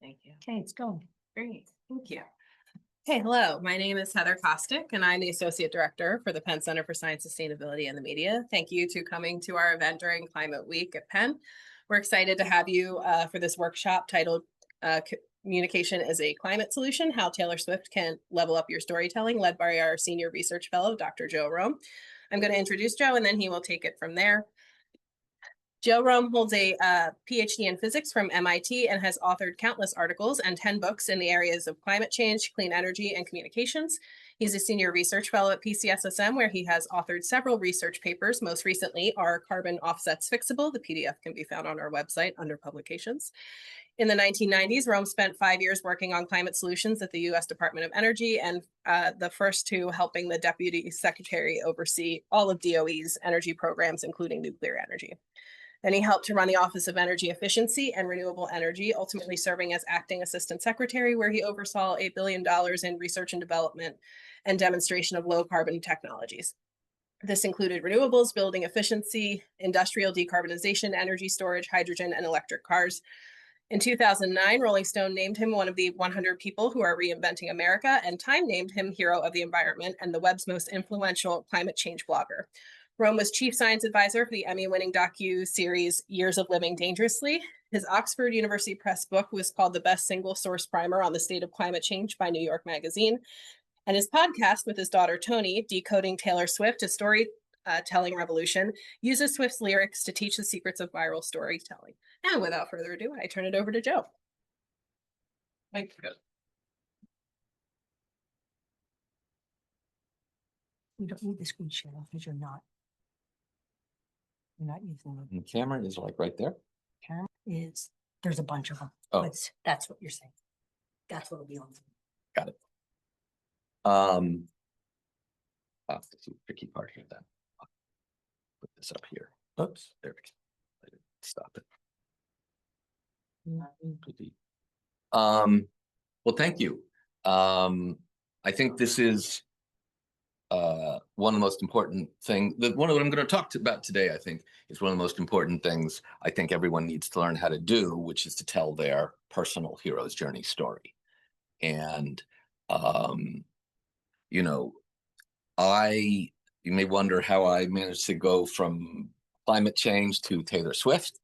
Thank you. Okay, it's going. Great. Thank you. Hey, hello. My name is Heather Kostick, and I'm the Associate Director for the Penn Center for Science, Sustainability, and the Media. Thank you to coming to our event during Climate Week at Penn. We're excited to have you for this workshop titled Communication as a Climate Solution, How Taylor Swift Can Level Up Your Storytelling, led by our Senior Research Fellow, Dr. Joe Romm. I'm going to introduce Joe, and then he will take it from there. Joe Romm holds a PhD in physics from MIT and has authored countless articles and 10 books in the areas of climate change, clean energy, and communications. He's a senior research fellow at PCSSM, where he has authored several research papers. Most recently, Are Carbon Offsets Fixable? The PDF can be found on our website under publications. In the 1990s, Romm spent 5 years working on climate solutions at the U.S. Department of Energy, and the first two helping the Deputy Secretary oversee all of DOE's energy programs, including nuclear energy. Then he helped to run the Office of Energy Efficiency and Renewable Energy, ultimately serving as acting assistant secretary, where he oversaw $8 billion in research and development and demonstration of low carbon technologies. This included renewables, building efficiency, industrial decarbonization, energy storage, hydrogen, and electric cars. In 2009, Rolling Stone named him one of the 100 people who are reinventing America, and Time named him Hero of the Environment and the web's most influential climate change blogger. Romm was chief science advisor for the Emmy-winning docuseries Years of Living Dangerously. His Oxford University Press book was called The Best Single Source Primer on the State of Climate Change by New York Magazine. And his podcast with his daughter, Toni, Decoding Taylor Swift, a storytelling revolution, uses Swift's lyrics to teach the secrets of viral storytelling. And without further ado, I turn it over to Joe. Thank you. You don't need the screen share off because you're not using The camera is like right there. camera. There's a bunch of them. Oh. That's what you're saying. That's what will be on. Got it. That's the tricky part here then. I'll put this up here. Oops, there we go. I didn't stop it. Well, thank you. I think this is one of the most important things. One of what I'm going to talk about today, I think, is one of the most important things I think everyone needs to learn how to do, which is to tell their personal hero's journey story. And you know, you may wonder how I managed to go from climate change to Taylor Swift.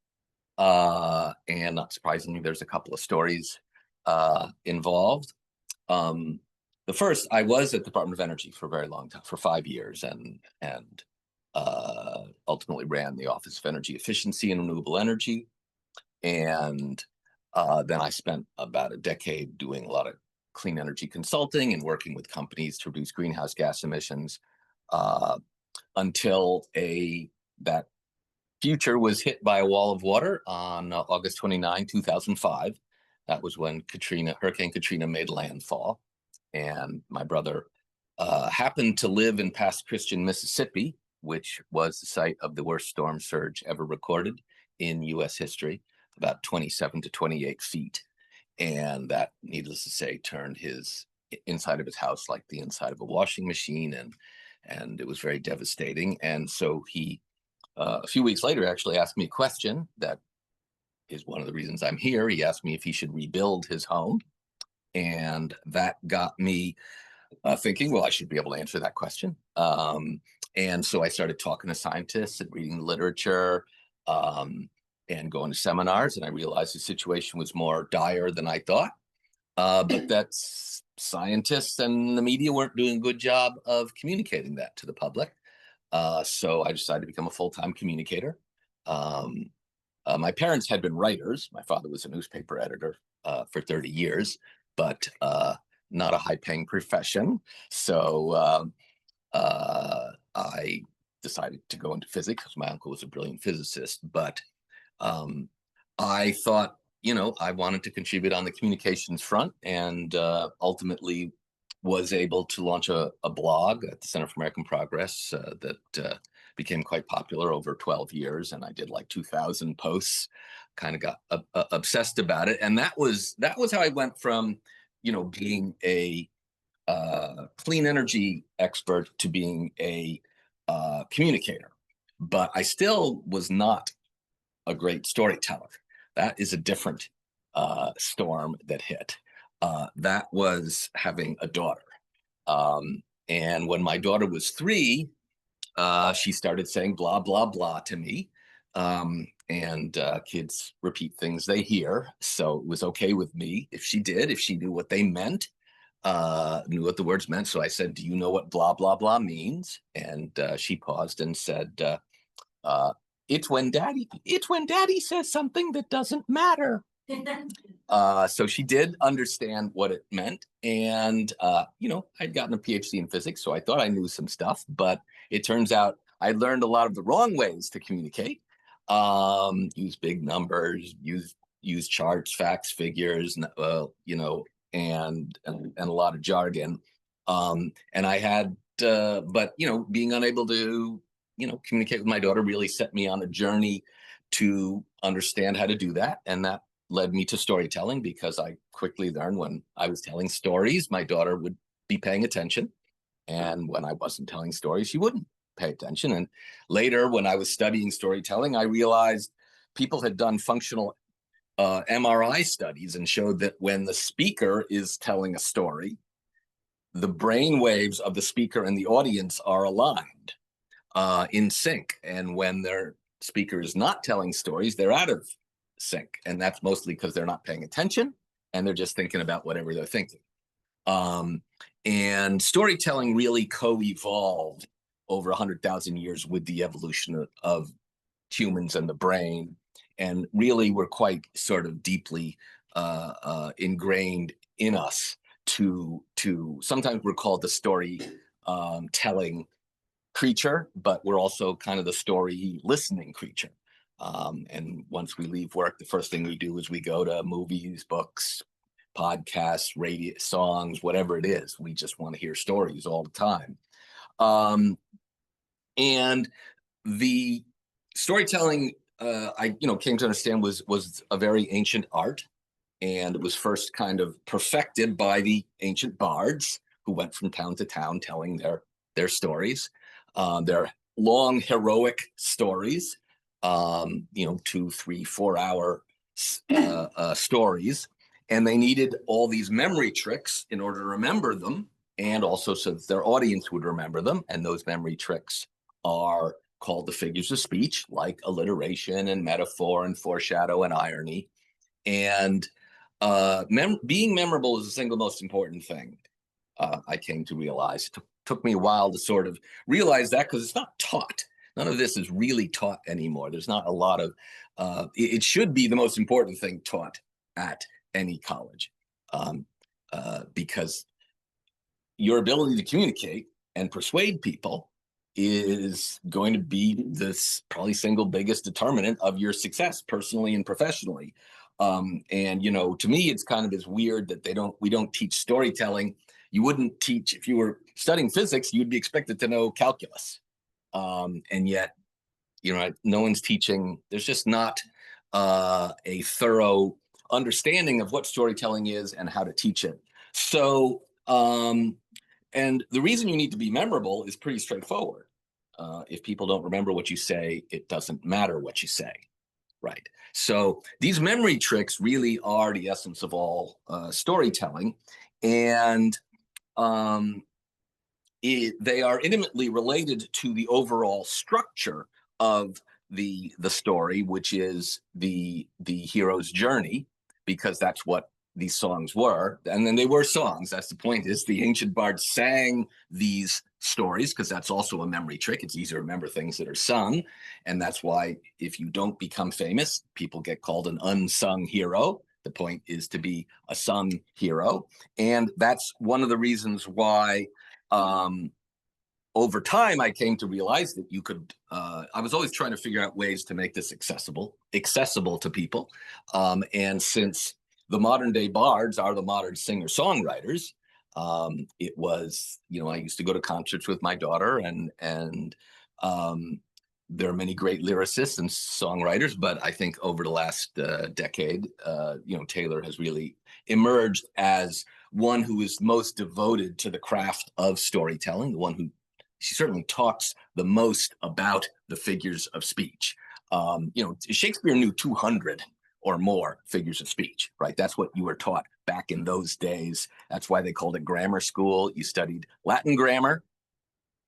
And not surprisingly, there's a couple of stories involved. The first, I was at the Department of Energy for a very long time, for 5 years, and ultimately ran the Office of Energy Efficiency and Renewable Energy. And then I spent about a decade doing a lot of clean energy consulting and working with companies to reduce greenhouse gas emissions until that future was hit by a wall of water on August 29, 2005. That was when Hurricane Katrina made landfall. And my brother happened to live in Pass Christian, Mississippi, which was the site of the worst storm surge ever recorded in US history, about 27 to 28 feet. And that, needless to say, turned his inside of his house like the inside of a washing machine, and it was very devastating. And so he, a few weeks later, actually asked me a question that is one of the reasons I'm here. He asked me if he should rebuild his home. And that got me thinking, well, I should be able to answer that question. And so I started talking to scientists and reading literature and going to seminars. And I realized the situation was more dire than I thought, but that scientists and the media weren't doing a good job of communicating that to the public. So I decided to become a full-time communicator. My parents had been writers. My father was a newspaper editor for 30 years. But not a high-paying profession. So I decided to go into physics because my uncle was a brilliant physicist. But I thought, I wanted to contribute on the communications front, and ultimately was able to launch a blog at the Center for American Progress that became quite popular over 12 years. And I did like 2,000 posts, kind of got obsessed about it. And that was how I went from, being a clean energy expert to being a communicator. But I still was not a great storyteller. That is a different storm that hit. That was having a daughter. And when my daughter was 3, she started saying blah, blah, blah to me. And kids repeat things they hear. So it was okay with me if she did, if she knew what they meant, knew what the words meant. So I said, do you know what blah, blah, blah means? And she paused and said, it's when daddy says something that doesn't matter. So she did understand what it meant. And, I'd gotten a PhD in physics, so I thought I knew some stuff, but it turns out I learned a lot of the wrong ways to communicate. Use big numbers, use charts, facts, figures, and a lot of jargon. And I had, but being unable to, communicate with my daughter really set me on a journey to understand how to do that. And that led me to storytelling, because I quickly learned when I was telling stories, my daughter would be paying attention. And when I wasn't telling stories, she wouldn't pay attention. And later, when I was studying storytelling, I realized people had done functional MRI studies and showed that when the speaker is telling a story, the brain waves of the speaker and the audience are aligned, in sync. And when their speaker is not telling stories, they're out of sync. And that's mostly because they're not paying attention and they're just thinking about whatever they're thinking. And storytelling really co-evolved over 100,000 years with the evolution of humans and the brain, and really were quite sort of deeply ingrained in us to sometimes we're called the story telling creature, but we're also kind of the story listening creature. And once we leave work, the first thing we do is we go to movies, books, podcasts, radio, songs, whatever it is. We just want to hear stories all the time. And the storytelling, I came to understand was a very ancient art, and it was first kind of perfected by the ancient bards who went from town to town telling their stories, their long heroic stories, 2, 3, 4 hour stories. And they needed all these memory tricks in order to remember them, and also so that their audience would remember them. And those memory tricks are called the figures of speech, like alliteration and metaphor and foreshadow and irony. And being memorable is the single most important thing. I came to realize. Took me a while to sort of realize that, because it's not taught. None of this is really taught anymore. There's not a lot of, it should be the most important thing taught at any college, because your ability to communicate and persuade people is going to be this probably single biggest determinant of your success personally and professionally. And to me, it's kind of as weird that we don't teach storytelling. You wouldn't teach, if you were studying physics, you'd be expected to know calculus. And yet, no one's teaching. There's just not a thorough understanding of what storytelling is and how to teach it. So, and the reason you need to be memorable is pretty straightforward. If people don't remember what you say, it doesn't matter what you say, right? So these memory tricks really are the essence of all storytelling, and they are intimately related to the overall structure of the story, which is the hero's journey, because that's what these songs were. And then they were songs. That's the point, is the ancient bards sang these stories, because that's also a memory trick. It's easier to remember things that are sung. And that's why if you don't become famous, people get called an unsung hero. The point is to be a sung hero. And that's one of the reasons why over time, I came to realize that you could, I was always trying to figure out ways to make this accessible to people. And since the modern day bards are the modern singer-songwriters, it was, I used to go to concerts with my daughter, and there are many great lyricists and songwriters, but I think over the last decade, Taylor has really emerged as one who is most devoted to the craft of storytelling, the one who, she certainly talks the most about the figures of speech. Shakespeare knew 200 or more figures of speech, right? That's what you were taught back in those days. That's why they called it grammar school. You studied Latin grammar,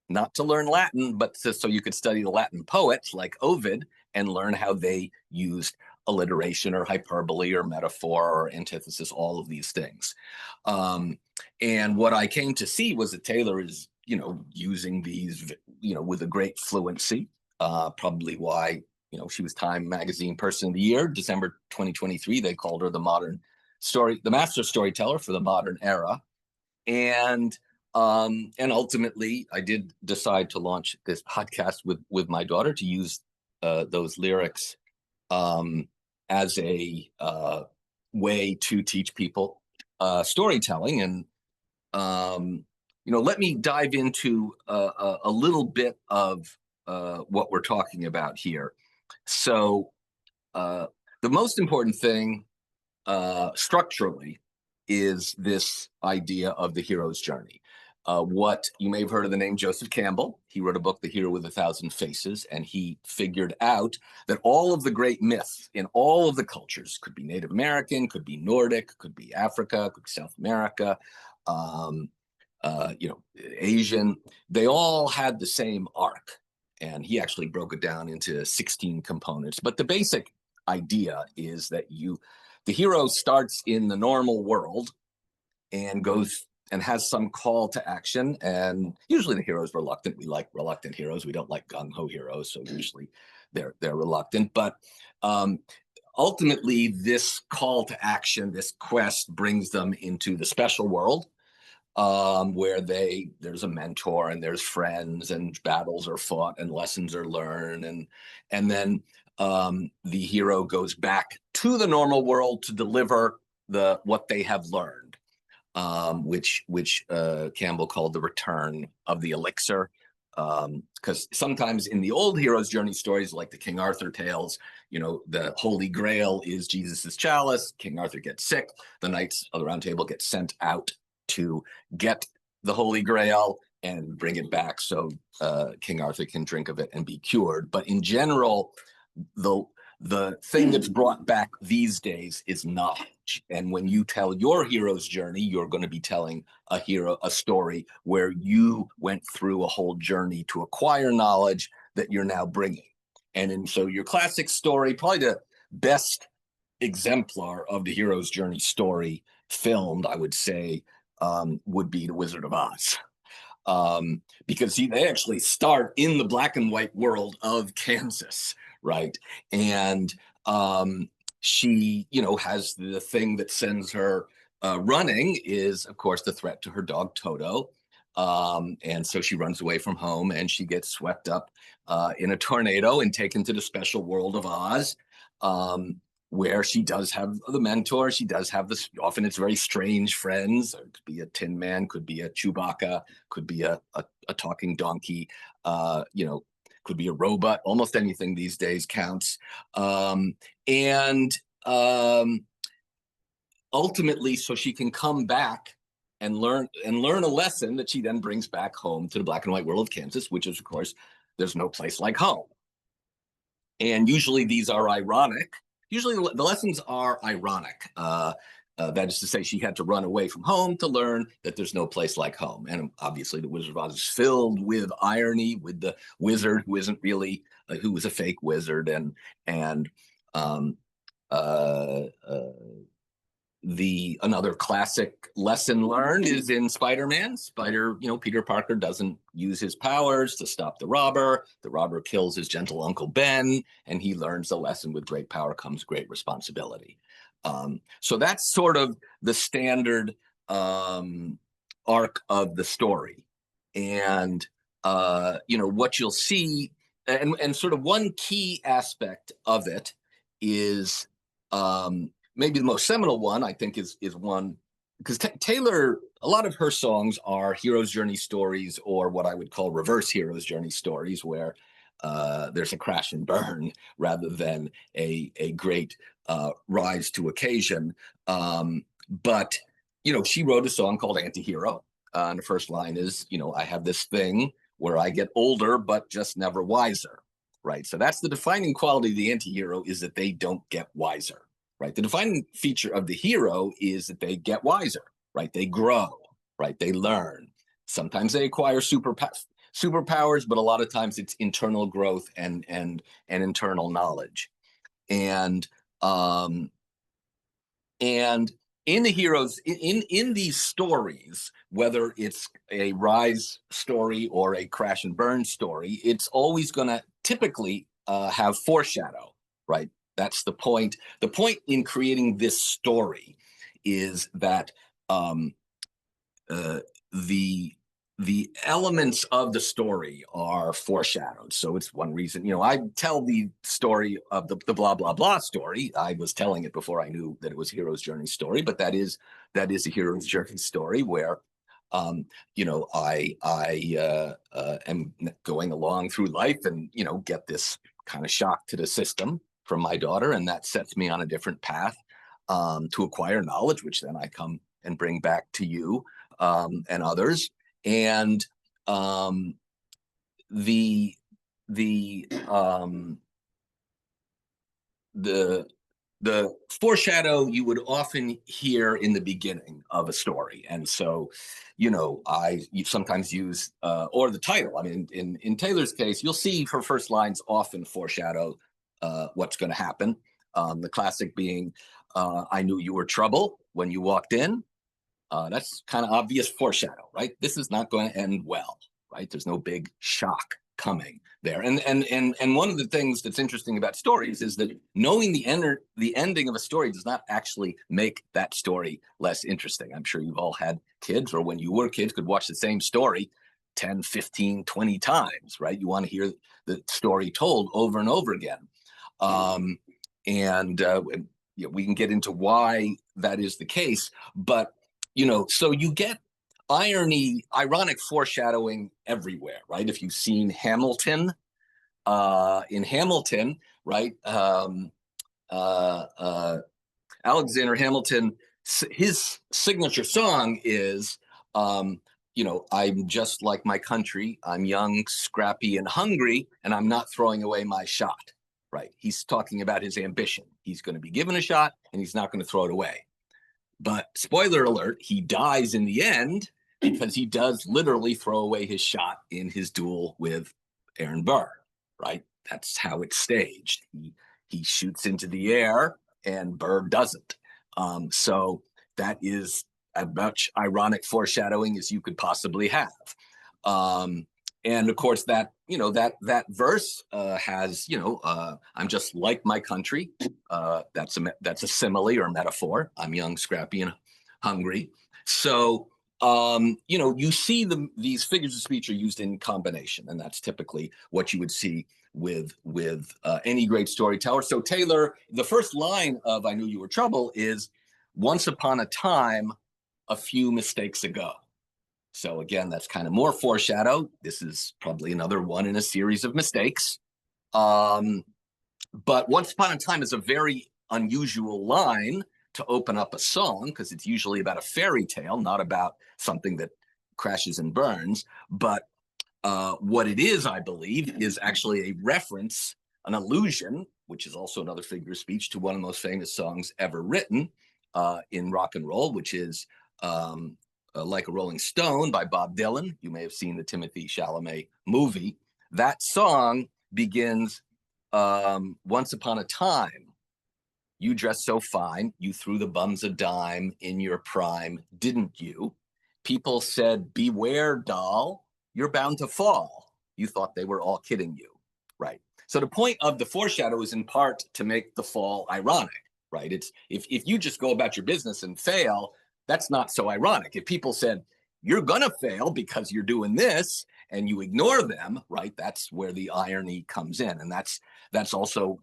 not to learn Latin, but so you could study the Latin poets like Ovid and learn how they used alliteration or hyperbole or metaphor or antithesis, all of these things. And what I came to see was that Taylor is, using these, with a great fluency, probably why, she was Time Magazine Person of the Year, December 2023. They called her the master storyteller for the modern era. And ultimately, I did decide to launch this podcast with my daughter to use those lyrics as a way to teach people storytelling. And let me dive into a little bit of what we're talking about here. So the most important thing structurally is this idea of the hero's journey. What you may have heard of the name Joseph Campbell. He wrote a book, The Hero with a Thousand Faces, and he figured out that all of the great myths in all of the cultures, could be Native American, could be Nordic, could be Africa, could be South America, Asian, they all had the same arc. And he actually broke it down into 16 components. But the basic idea is that the hero starts in the normal world and goes and has some call to action. And usually the hero is reluctant. We like reluctant heroes. We don't like gung-ho heroes. So usually they're reluctant. But ultimately, this call to action, this quest, brings them into the special world, where there's a mentor and there's friends and battles are fought and lessons are learned. And then the hero goes back to the normal world to deliver what they have learned, which Campbell called the return of the elixir. Because sometimes in the old hero's journey stories, like the King Arthur tales, the Holy Grail is Jesus's chalice. King Arthur gets sick. The Knights of the Round Table get sent out to get the Holy Grail and bring it back so King Arthur can drink of it and be cured. But in general, the thing that's brought back these days is knowledge. And when you tell your hero's journey, you're going to be telling a story where you went through a whole journey to acquire knowledge that you're now bringing. And so your classic story, probably the best exemplar of the hero's journey story filmed, I would say, would be The Wizard of Oz. Because they actually start in the black and white world of Kansas, right? And she, has the thing that sends her running is, of course, the threat to her dog Toto. And so she runs away from home and she gets swept up in a tornado and taken to the special world of Oz, where she does have the mentor. She does have this, often it's very strange friends. It could be a Tin Man, could be a Chewbacca, could be a talking donkey, could be a robot. Almost anything these days counts. Ultimately, so she can come back and learn a lesson that she then brings back home to the black and white world of Kansas, which is, of course, there's no place like home. And usually these are ironic. Usually the lessons are ironic. That is to say, she had to run away from home to learn that there's no place like home. And obviously the Wizard of Oz is filled with irony, with the wizard who isn't really, who was a fake wizard. And another classic lesson learned is in Spider-Man. Peter Parker doesn't use his powers to stop the robber. The robber kills his gentle Uncle Ben, and he learns the lesson: with great power comes great responsibility. So that's sort of the standard arc of the story. And what you'll see, and sort of one key aspect of it is maybe the most seminal one, I think, is one, because Taylor, a lot of her songs are hero's journey stories, or what I would call reverse hero's journey stories, where there's a crash and burn rather than a great rise to occasion. But she wrote a song called Antihero. And the first line is, I have this thing where I get older, but just never wiser. Right. So that's the defining quality of the antihero, is that they don't get wiser. right? The defining feature of the hero is that they get wiser, right? They grow, right? They learn. Sometimes they acquire superpowers, but a lot of times it's internal growth and internal knowledge. And in the heroes, in these stories, whether it's a rise story or a crash and burn story, it's always going to typically have foreshadow, right? That's the point. The point in creating this story is that the elements of the story are foreshadowed. So it's one reason, I tell the story of the blah, blah, blah story. I was telling it before I knew that it was a hero's journey story, but that is a hero's journey story where, I am going along through life and, get this kind of shock to the system from my daughter. And that sets me on a different path to acquire knowledge, which then I come and bring back to you and others. And the foreshadow you would often hear in the beginning of a story. And so, you sometimes use or the title. I mean, in Taylor's case, you'll see her first lines often foreshadow what's going to happen. The classic being, "I knew you were trouble when you walked in." That's kind of obvious foreshadow, right? This is not going to end well, right? There's no big shock coming there. And one of the things that's interesting about stories is that knowing the ending of a story does not actually make that story less interesting. I'm sure you've all had kids, or when you were kids, could watch the same story 10, 15, 20 times, right? You want to hear the story told over and over again. We can get into why that is the case, but so you get ironic foreshadowing everywhere, right? If you've seen Hamilton, in Hamilton, right? Alexander Hamilton, his signature song is, I'm just like my country. I'm young, scrappy, and hungry, and I'm not throwing away my shot, right? He's talking about his ambition. He's going to be given a shot, and he's not going to throw it away. But spoiler alert, he dies in the end because he does literally throw away his shot in his duel with Aaron Burr, right? That's how it's staged. He shoots into the air and Burr doesn't. So that is as much ironic foreshadowing as you could possibly have. And of course, that verse has, I'm just like my country. That's a simile or metaphor. I'm young, scrappy, and hungry. So, you see these figures of speech are used in combination, and that's typically what you would see with any great storyteller. So Taylor, the first line of "I Knew You Were Trouble" is, "Once upon a time, a few mistakes ago." So again, that's kind of more foreshadow. This is probably another one in a series of mistakes. But "once upon a time" is a very unusual line to open up a song, because it's usually about a fairy tale, not about something that crashes and burns. But what it is, I believe, is actually a reference, an allusion, which is also another figure of speech, to one of the most famous songs ever written in rock and roll, which is "Like a Rolling Stone" by Bob Dylan. You may have seen the Timothée Chalamet movie. That song begins, "Once upon a time, you dressed so fine, you threw the bums a dime in your prime, didn't you? People said, beware, doll, you're bound to fall. You thought they were all kidding you," right? So the point of the foreshadow is in part to make the fall ironic, right? It's if you just go about your business and fail, that's not so ironic. If people said, you're going to fail because you're doing this, and you ignore them, right? That's where the irony comes in. And that's also,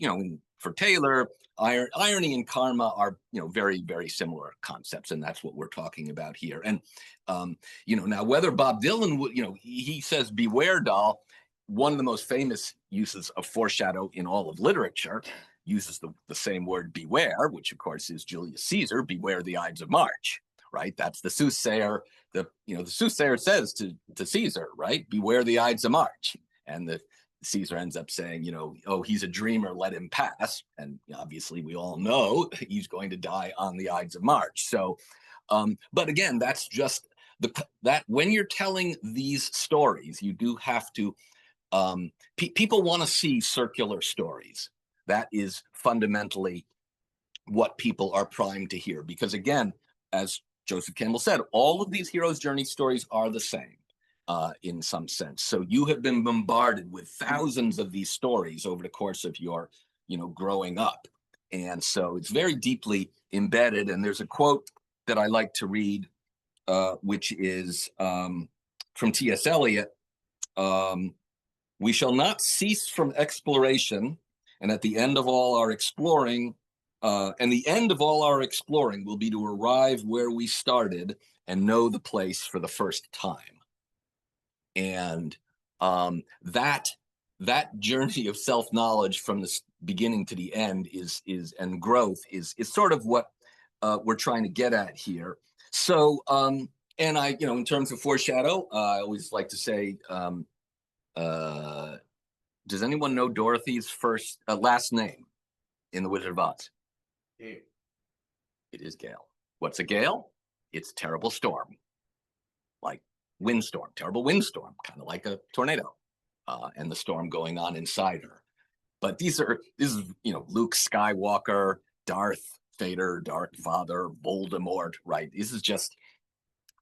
for Taylor, irony and karma are, very, very similar concepts. And that's what we're talking about here. And, now whether Bob Dylan would, he says, beware, doll. One of the most famous uses of foreshadow in all of literature uses the same word, beware, which of course is Julius Caesar, beware the Ides of March, right? That's the soothsayer. The soothsayer says to Caesar, right? Beware the Ides of March. And Caesar ends up saying, you know, oh, he's a dreamer, let him pass. And obviously we all know he's going to die on the Ides of March. So, but again, that's just that when you're telling these stories, you do have to, people want to see circular stories. That is fundamentally what people are primed to hear. Because again, as Joseph Campbell said, all of these hero's journey stories are the same. In some sense. So you have been bombarded with thousands of these stories over the course of your, growing up. And so it's very deeply embedded. And there's a quote that I like to read, which is from T.S. Eliot. We shall not cease from exploration, and at the end of all our exploring, and the end of all our exploring will be to arrive where we started and know the place for the first time. And that journey of self-knowledge from the beginning to the end and growth is sort of what we're trying to get at here. So, and I, in terms of foreshadow, I always like to say, does anyone know Dorothy's last name in The Wizard of Oz? It is Gale. What's a gale? It's a terrible storm. Like windstorm, terrible windstorm, kind of like a tornado, and the storm going on inside her. But this is Luke Skywalker, Darth Vader, Dark Father, Voldemort, right? This is just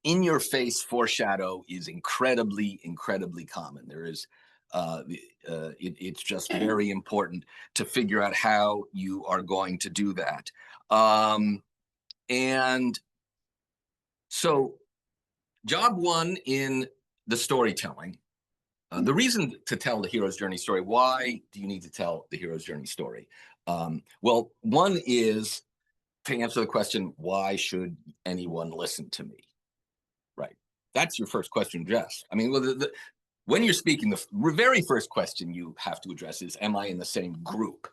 in your face foreshadow is incredibly, incredibly common. There is, it's just very important to figure out how you are going to do that. And so job one in the storytelling, the reason to tell the hero's journey story, why do you need to tell the hero's journey story? Well, one is to answer the question, why should anyone listen to me? Right. That's your first question to address. I mean, when you're speaking, the very first question you have to address is, am I in the same group?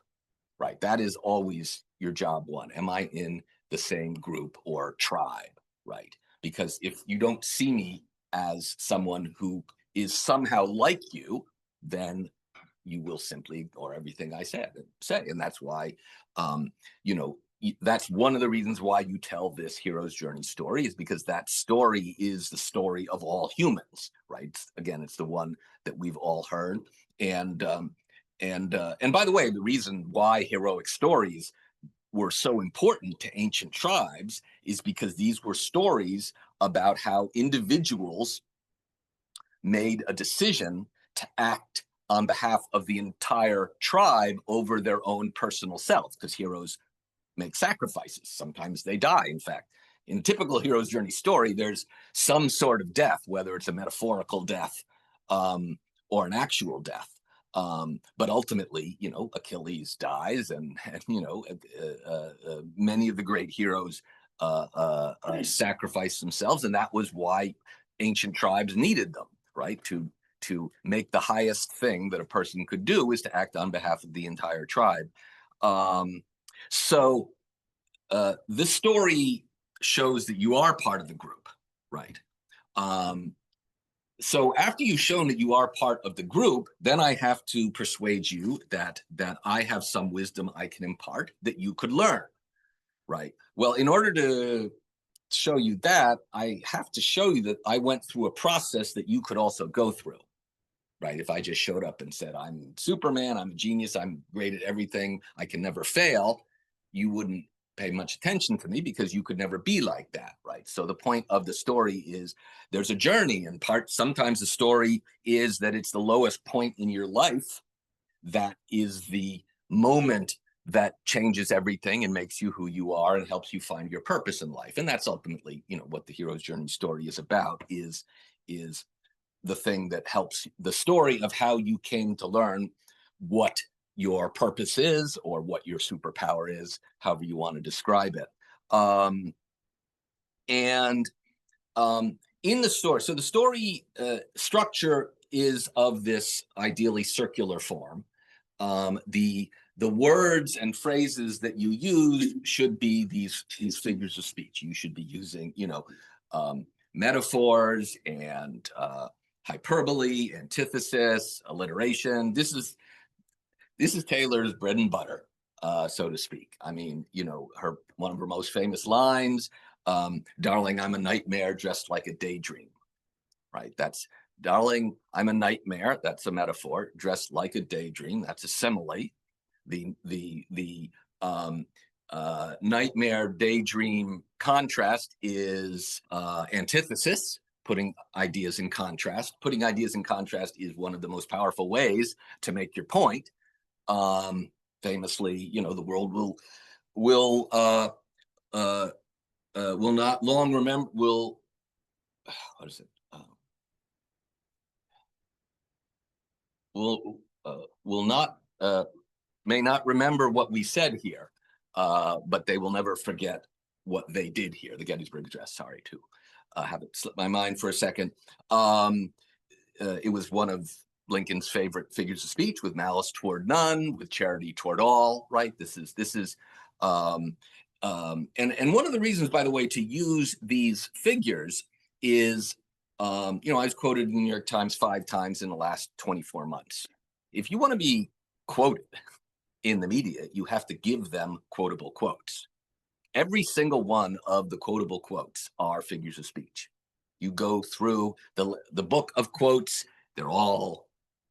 Right. That is always your job one. Am I in the same group or tribe? Right. Because if you don't see me as someone who is somehow like you, then you will simply ignore everything I say. And that's why, that's one of the reasons why you tell this hero's journey story, is because that story is the story of all humans, right? Again, it's the one that we've all heard. And by the way, the reason why heroic stories were so important to ancient tribes is because these were stories about how individuals made a decision to act on behalf of the entire tribe over their own personal self, because heroes make sacrifices. Sometimes they die. In fact, in a typical hero's journey story, there's some sort of death, whether it's a metaphorical death or an actual death. But ultimately, Achilles dies, and many of the great heroes sacrifice themselves, and that was why ancient tribes needed them, right? To make the highest thing that a person could do is to act on behalf of the entire tribe. So this story shows that you are part of the group, right? So after you've shown that you are part of the group, then I have to persuade you that I have some wisdom I can impart that you could learn, right? Well, in order to show you that, I have to show you that I went through a process that you could also go through, right? If I just showed up and said, I'm Superman, I'm a genius, I'm great at everything, I can never fail, you wouldn't pay much attention to me because you could never be like that, right? So the point of the story is there's a journey, and sometimes the story is that it's the lowest point in your life that is the moment that changes everything and makes you who you are and helps you find your purpose in life. And that's ultimately, what the hero's journey story is about, is the thing that helps, the story of how you came to learn what your purpose is or what your superpower is, however you want to describe it. In the story, so the story structure is of this ideally circular form. The words and phrases that you use should be these figures of speech. You should be using, metaphors and hyperbole, antithesis, alliteration. This is Taylor's bread and butter, so to speak. I mean, you know, one of her most famous lines, "Darling, I'm a nightmare dressed like a daydream." Right? That's "Darling, I'm a nightmare." That's a metaphor. Dressed like a daydream. That's a simile. The nightmare daydream contrast is antithesis. Putting ideas in contrast. Putting ideas in contrast is one of the most powerful ways to make your point. Famously, you know, the world will not long remember. What is it? Will not may not remember what we said here, but they will never forget what they did here. The Gettysburg Address. Sorry to have it slip my mind for a second. It was one of Lincoln's favorite figures of speech, with malice toward none, with charity toward all. Right. This is and one of the reasons, by the way, to use these figures is, you know, I was quoted in the New York Times 5 times in the last 24 months. If you want to be quoted in the media, you have to give them quotable quotes. Every single one of the quotable quotes are figures of speech. You go through the book of quotes, they're all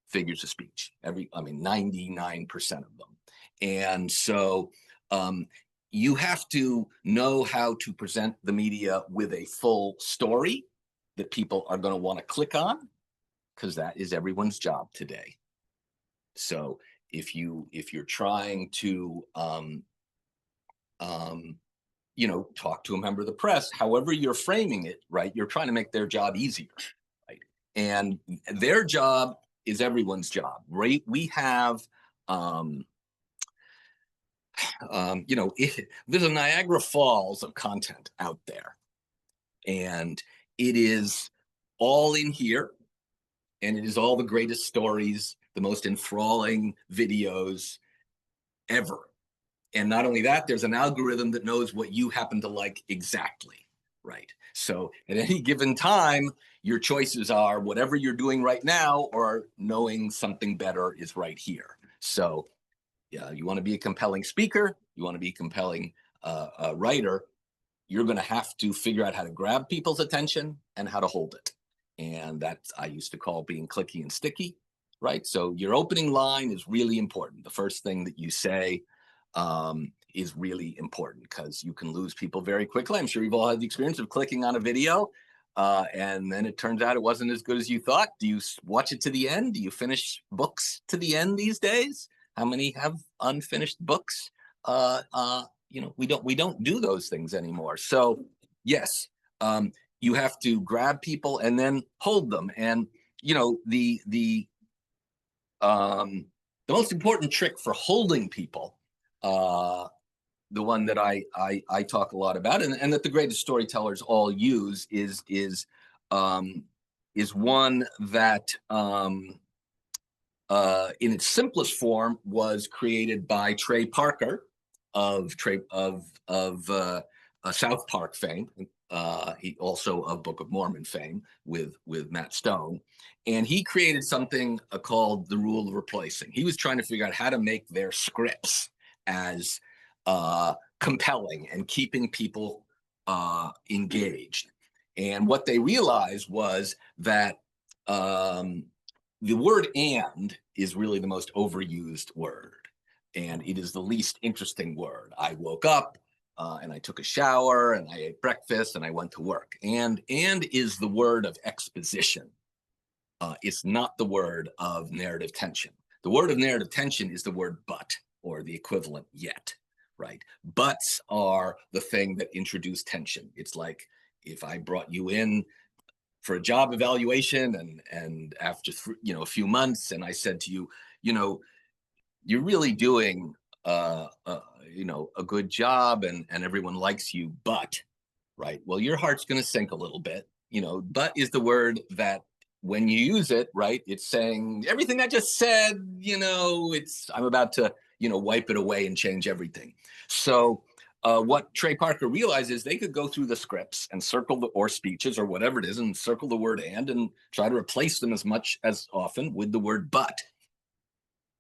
figures of speech. 99% of them. And so you have to know how to present the media with a full story that people are going to want to click on, because that is everyone's job today. So if you're trying to you know, talk to a member of the press, however you're framing it, right, you're trying to make their job easier, right? And their job is everyone's job, right? We have you know, there's a Niagara Falls of content out there, and it is all in here, and it is all the greatest stories, the most enthralling videos ever. And not only that, there's an algorithm that knows what you happen to like exactly, right? So at any given time, your choices are whatever you're doing right now, or knowing something better is right here. So yeah, you want to be a compelling speaker, you want to be a compelling writer, you're going to have to figure out how to grab people's attention and how to hold it. And that's, I used to call being clicky and sticky, right? So your opening line is really important. The first thing that you say is really important, because you can lose people very quickly. I'm sure you've all had the experience of clicking on a video and then it turns out it wasn't as good as you thought. Do you watch it to the end? Do you finish books to the end these days? How many have unfinished books? You know, we don't do those things anymore. So yes, you have to grab people and then hold them. And you know, the most important trick for holding people, the one that I talk a lot about, and that the greatest storytellers all use, is one that in its simplest form was created by Trey Parker of South Park fame. He also of Book of Mormon fame with Matt Stone. And he created something called the rule of replacing. He was trying to figure out how to make their scripts as compelling and keeping people engaged. And what they realized was that the word "and" is really the most overused word. And it is the least interesting word. I woke up and I took a shower and I ate breakfast and I went to work. And is the word of exposition. It's not the word of narrative tension. The word of narrative tension is the word "but," or the equivalent "yet," right? Buts are the thing that introduce tension. It's like if I brought you in for a job evaluation and after a few months, and I said to you, you know, you're really doing a good job and everyone likes you, but, right? Well, your heart's going to sink a little bit. You know, but is the word that when you use it, right, it's saying everything I just said, you know, I'm about to, wipe it away and change everything. So what Trey Parker realized is they could go through the scripts and circle the, or speeches or whatever it is, and circle the word and try to replace them as often with the word but.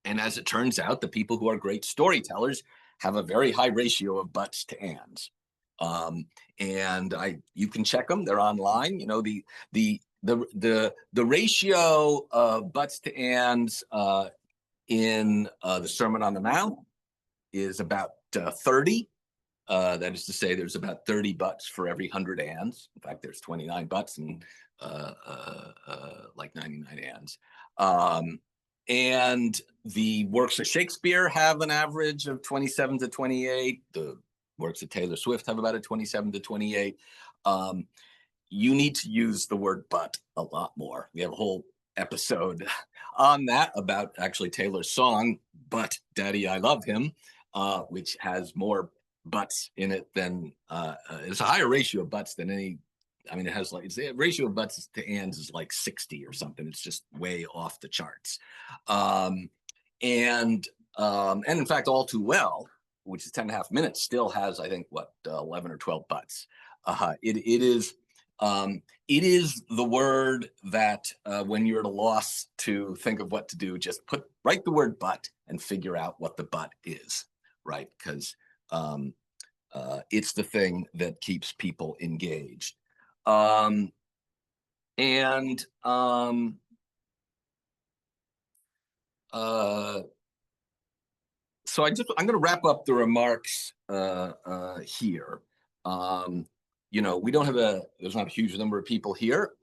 And as it turns out, the people who are great storytellers have a very high ratio of buts to ands. And you can check them; they're online. You know, the ratio of buts to ands in the Sermon on the Mount is about 30. That is to say, there's about 30 buts for every 100 ands. In fact, there's 29 buts and like 99 ands. And the works of Shakespeare have an average of 27 to 28. The works of Taylor Swift have about a 27 to 28. You need to use the word but a lot more. We have a whole episode on that about actually Taylor's song, But Daddy, I Love Him, which has more buts in it than, it's a higher ratio of buts than any, I mean, it has like, the ratio of buts to ands is like 60 or something. It's just way off the charts. And in fact, All Too Well, which is 10 and a half minutes, still has, I think, what, 11 or 12 buts. It is the word that when you're at a loss to think of what to do, just write the word but and figure out what the but is, right? Because it's the thing that keeps people engaged. So I'm going to wrap up the remarks here. You know, we don't have there's not a huge number of people here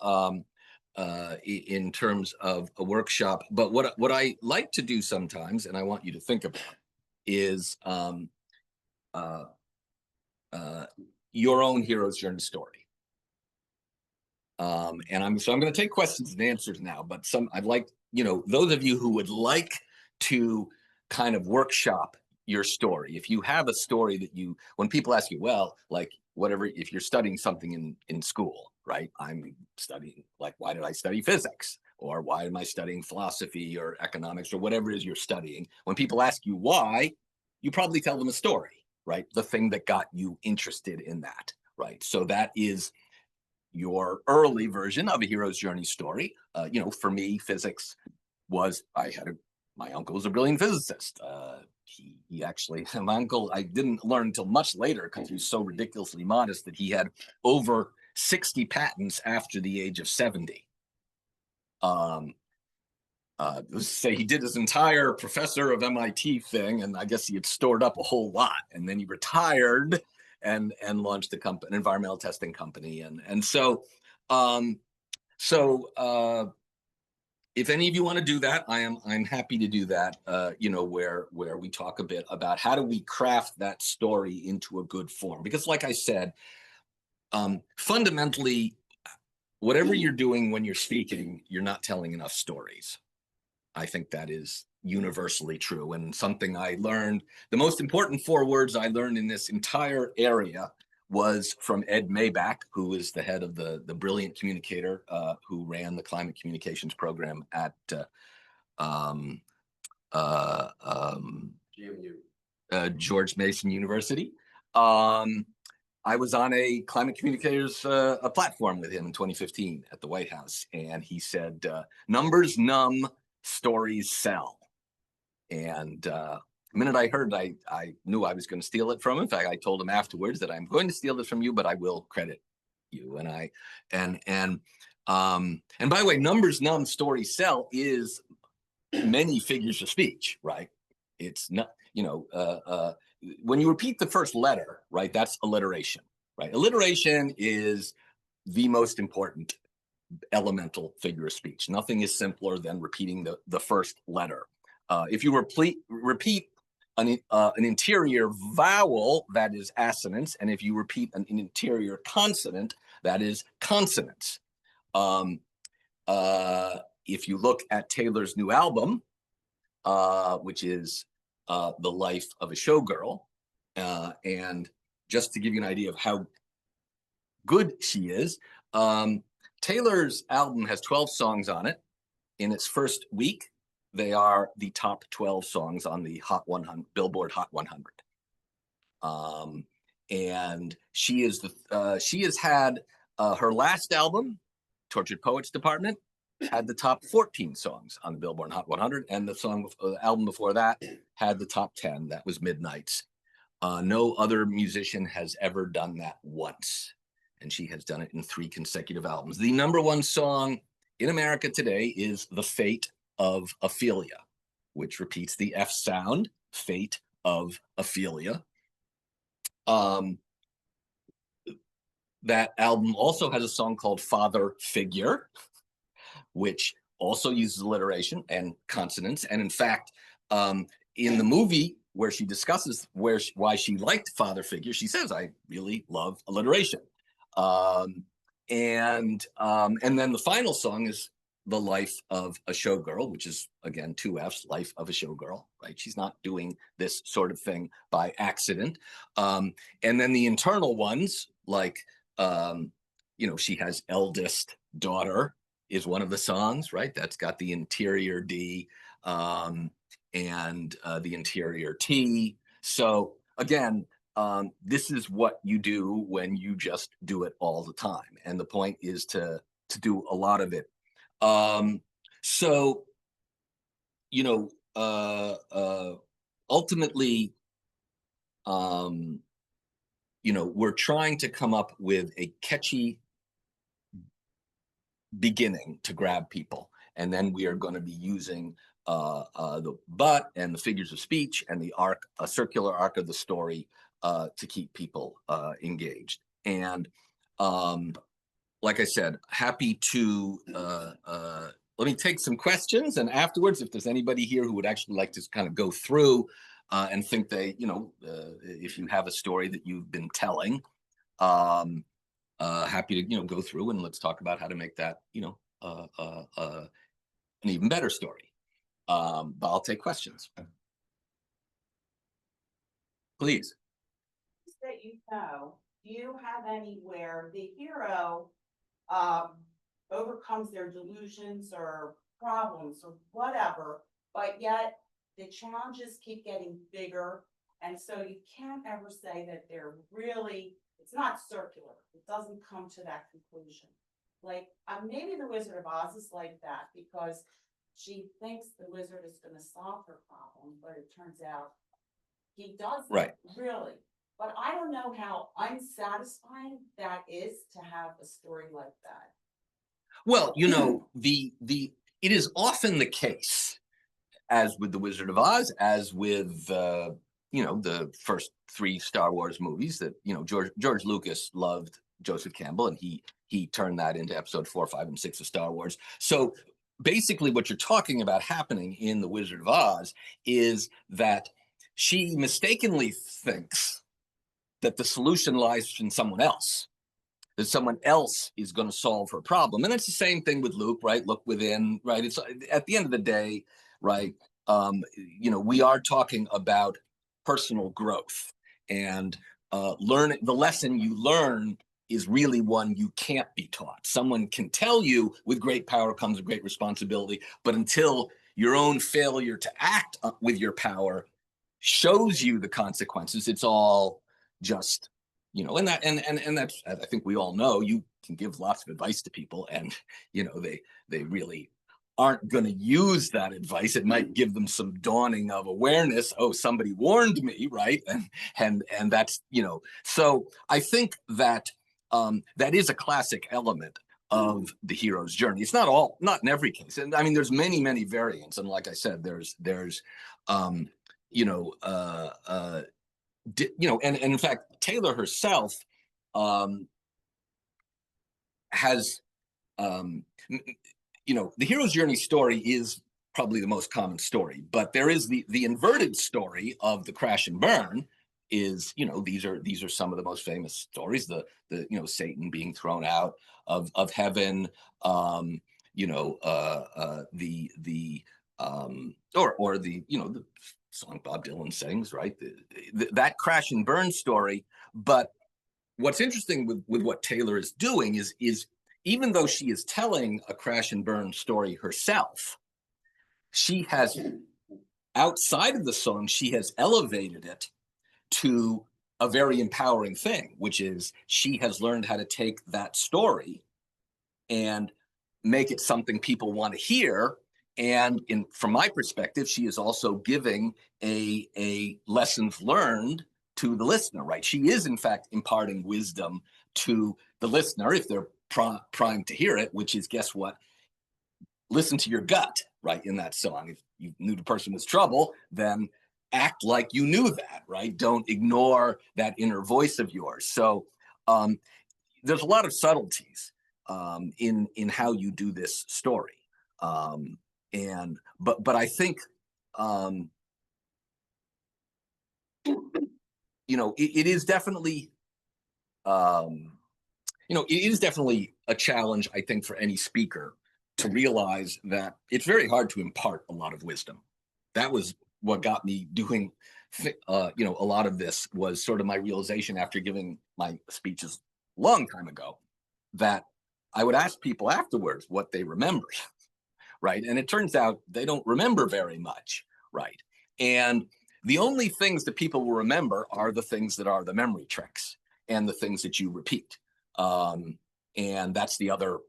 in terms of a workshop, but what I like to do sometimes, and I want you to think about, is your own hero's journey story. And I'm going to take questions and answers now, but I'd like, you know, those of you who would like to kind of workshop your story, if you have a story that when people ask you, well, like whatever, if you're studying something in school, right? I'm studying, like, why did I study physics? Or why am I studying philosophy or economics or whatever it is you're studying? When people ask you why, you probably tell them a story, right? The thing that got you interested in that, right? So that is your early version of a hero's journey story. You know, for me, physics was, my uncle was a brilliant physicist. He actually, my uncle, I didn't learn until much later because he was so ridiculously modest that he had over 60 patents after the age of 70. Let's say he did his entire professor of MIT thing, and I guess he had stored up a whole lot, and then he retired and launched an environmental testing company. And so if any of you want to do that, I'm happy to do that. You know, where we talk a bit about how do we craft that story into a good form, because like I said, fundamentally, whatever you're doing when you're speaking, you're not telling enough stories. I think that is universally true, and something I learned, the most important 4 words I learned in this entire area was from Ed Maybach, who is the head of the brilliant communicator who ran the climate communications program at George Mason University. I was on a climate communicators a platform with him in 2015 at the White House, and he said, "Numbers numb, stories sell." And the minute I heard, I knew I was going to steal it from him. In fact, I told him afterwards that I'm going to steal this from you, but I will credit you. And by the way, numbers numb, stories sell is many figures of speech, right? It's not, you know, when you repeat the first letter, right? That's alliteration, right? Alliteration is the most important elemental figure of speech. Nothing is simpler than repeating the first letter. If you repeat an interior vowel, that is assonance, and if you repeat an interior consonant, that is consonance. If you look at Taylor's new album, which is The Life of a Showgirl, and just to give you an idea of how good she is, Taylor's album has 12 songs on it. In its first week, they are the top 12 songs on the Hot 100, Billboard Hot 100. and she has had her last album, Tortured Poets Department, had the top 14 songs on the Billboard Hot 100, and the album before that had the top 10. That was Midnight's. No other musician has ever done that once, and she has done it in 3 consecutive albums. The #1 song in America today is "The Fate of Ophelia," which repeats the F sound, "Fate of Ophelia." That album also has a song called "Father Figure," which also uses alliteration and consonants. And in fact, in the movie where she discusses why she liked Father Figure, she says, "I really love alliteration." And then the final song is "The Life of a Showgirl," which is, again, 2 F's, "Life of a Showgirl," right? She's not doing this sort of thing by accident. And then the internal ones, like, she has "Eldest Daughter" is one of the songs, right? That's got the interior D and the interior T. So again, this is what you do when you just do it all the time. And the point is to do a lot of it. Ultimately, we're trying to come up with a catchy beginning to grab people. And then we are going to be using the but and the figures of speech and the arc, a circular arc of the story to keep people engaged. And like I said, happy to let me take some questions. And afterwards, if there's anybody here who would actually like to kind of go through and think they, if you have a story that you've been telling, happy to go through and let's talk about how to make that an even better story. But I'll take questions, please. That do you have anywhere the hero overcomes their delusions or problems or whatever, but yet the challenges keep getting bigger, and so you can't ever say that they're really, it's not circular. It doesn't come to that conclusion. Like maybe the Wizard of Oz is like that because she thinks the wizard is going to solve her problem, but it turns out he doesn't. Right. Really. But I don't know how unsatisfying that is to have a story like that. Well, it is often the case, as with the Wizard of Oz, as with the first 3 Star Wars movies, that George Lucas loved Joseph Campbell, and he turned that into episode 4, 5, and 6 of Star Wars. So basically, what you're talking about happening in the Wizard of Oz is that she mistakenly thinks that the solution lies in someone else, that someone else is going to solve her problem. And it's the same thing with Luke, right? Look within, right? It's at the end of the day, right? We are talking about personal growth, and the lesson you learn is really one you can't be taught. Someone can tell you with great power comes a great responsibility, but until your own failure to act with your power shows you the consequences, it's all just, and that's, I think we all know, you can give lots of advice to people, and they really aren't going to use that advice. It might give them some dawning of awareness. Oh, somebody warned me, right? And that's, so I think that that is a classic element of the hero's journey. It's not in every case. And I mean, there's many variants. And like I said, there's and in fact, Taylor herself has, the hero's journey story is probably the most common story, but there is the inverted story of the crash and burn. Is these are some of the most famous stories. The Satan being thrown out of heaven. The song Bob Dylan sings, right? That crash and burn story. But what's interesting with what Taylor is doing is even though she is telling a crash and burn story herself, she has, outside of the song, she has elevated it to a very empowering thing, which is she has learned how to take that story and make it something people want to hear. And from my perspective, she is also giving a lessons learned to the listener, right? She is in fact imparting wisdom to the listener if they're primed to hear it, which is, guess what? Listen to your gut, right? In that song. If you knew the person was trouble, then act like you knew that, right? Don't ignore that inner voice of yours. So there's a lot of subtleties in how you do this story. But I think it is definitely it is definitely a challenge, I think, for any speaker to realize that it's very hard to impart a lot of wisdom. That was what got me doing a lot of this, was sort of my realization after giving my speeches a long time ago, that I would ask people afterwards what they remembered, right? And it turns out they don't remember very much, right? And the only things that people will remember are the things that are the memory tricks and the things that you repeat. And that's the other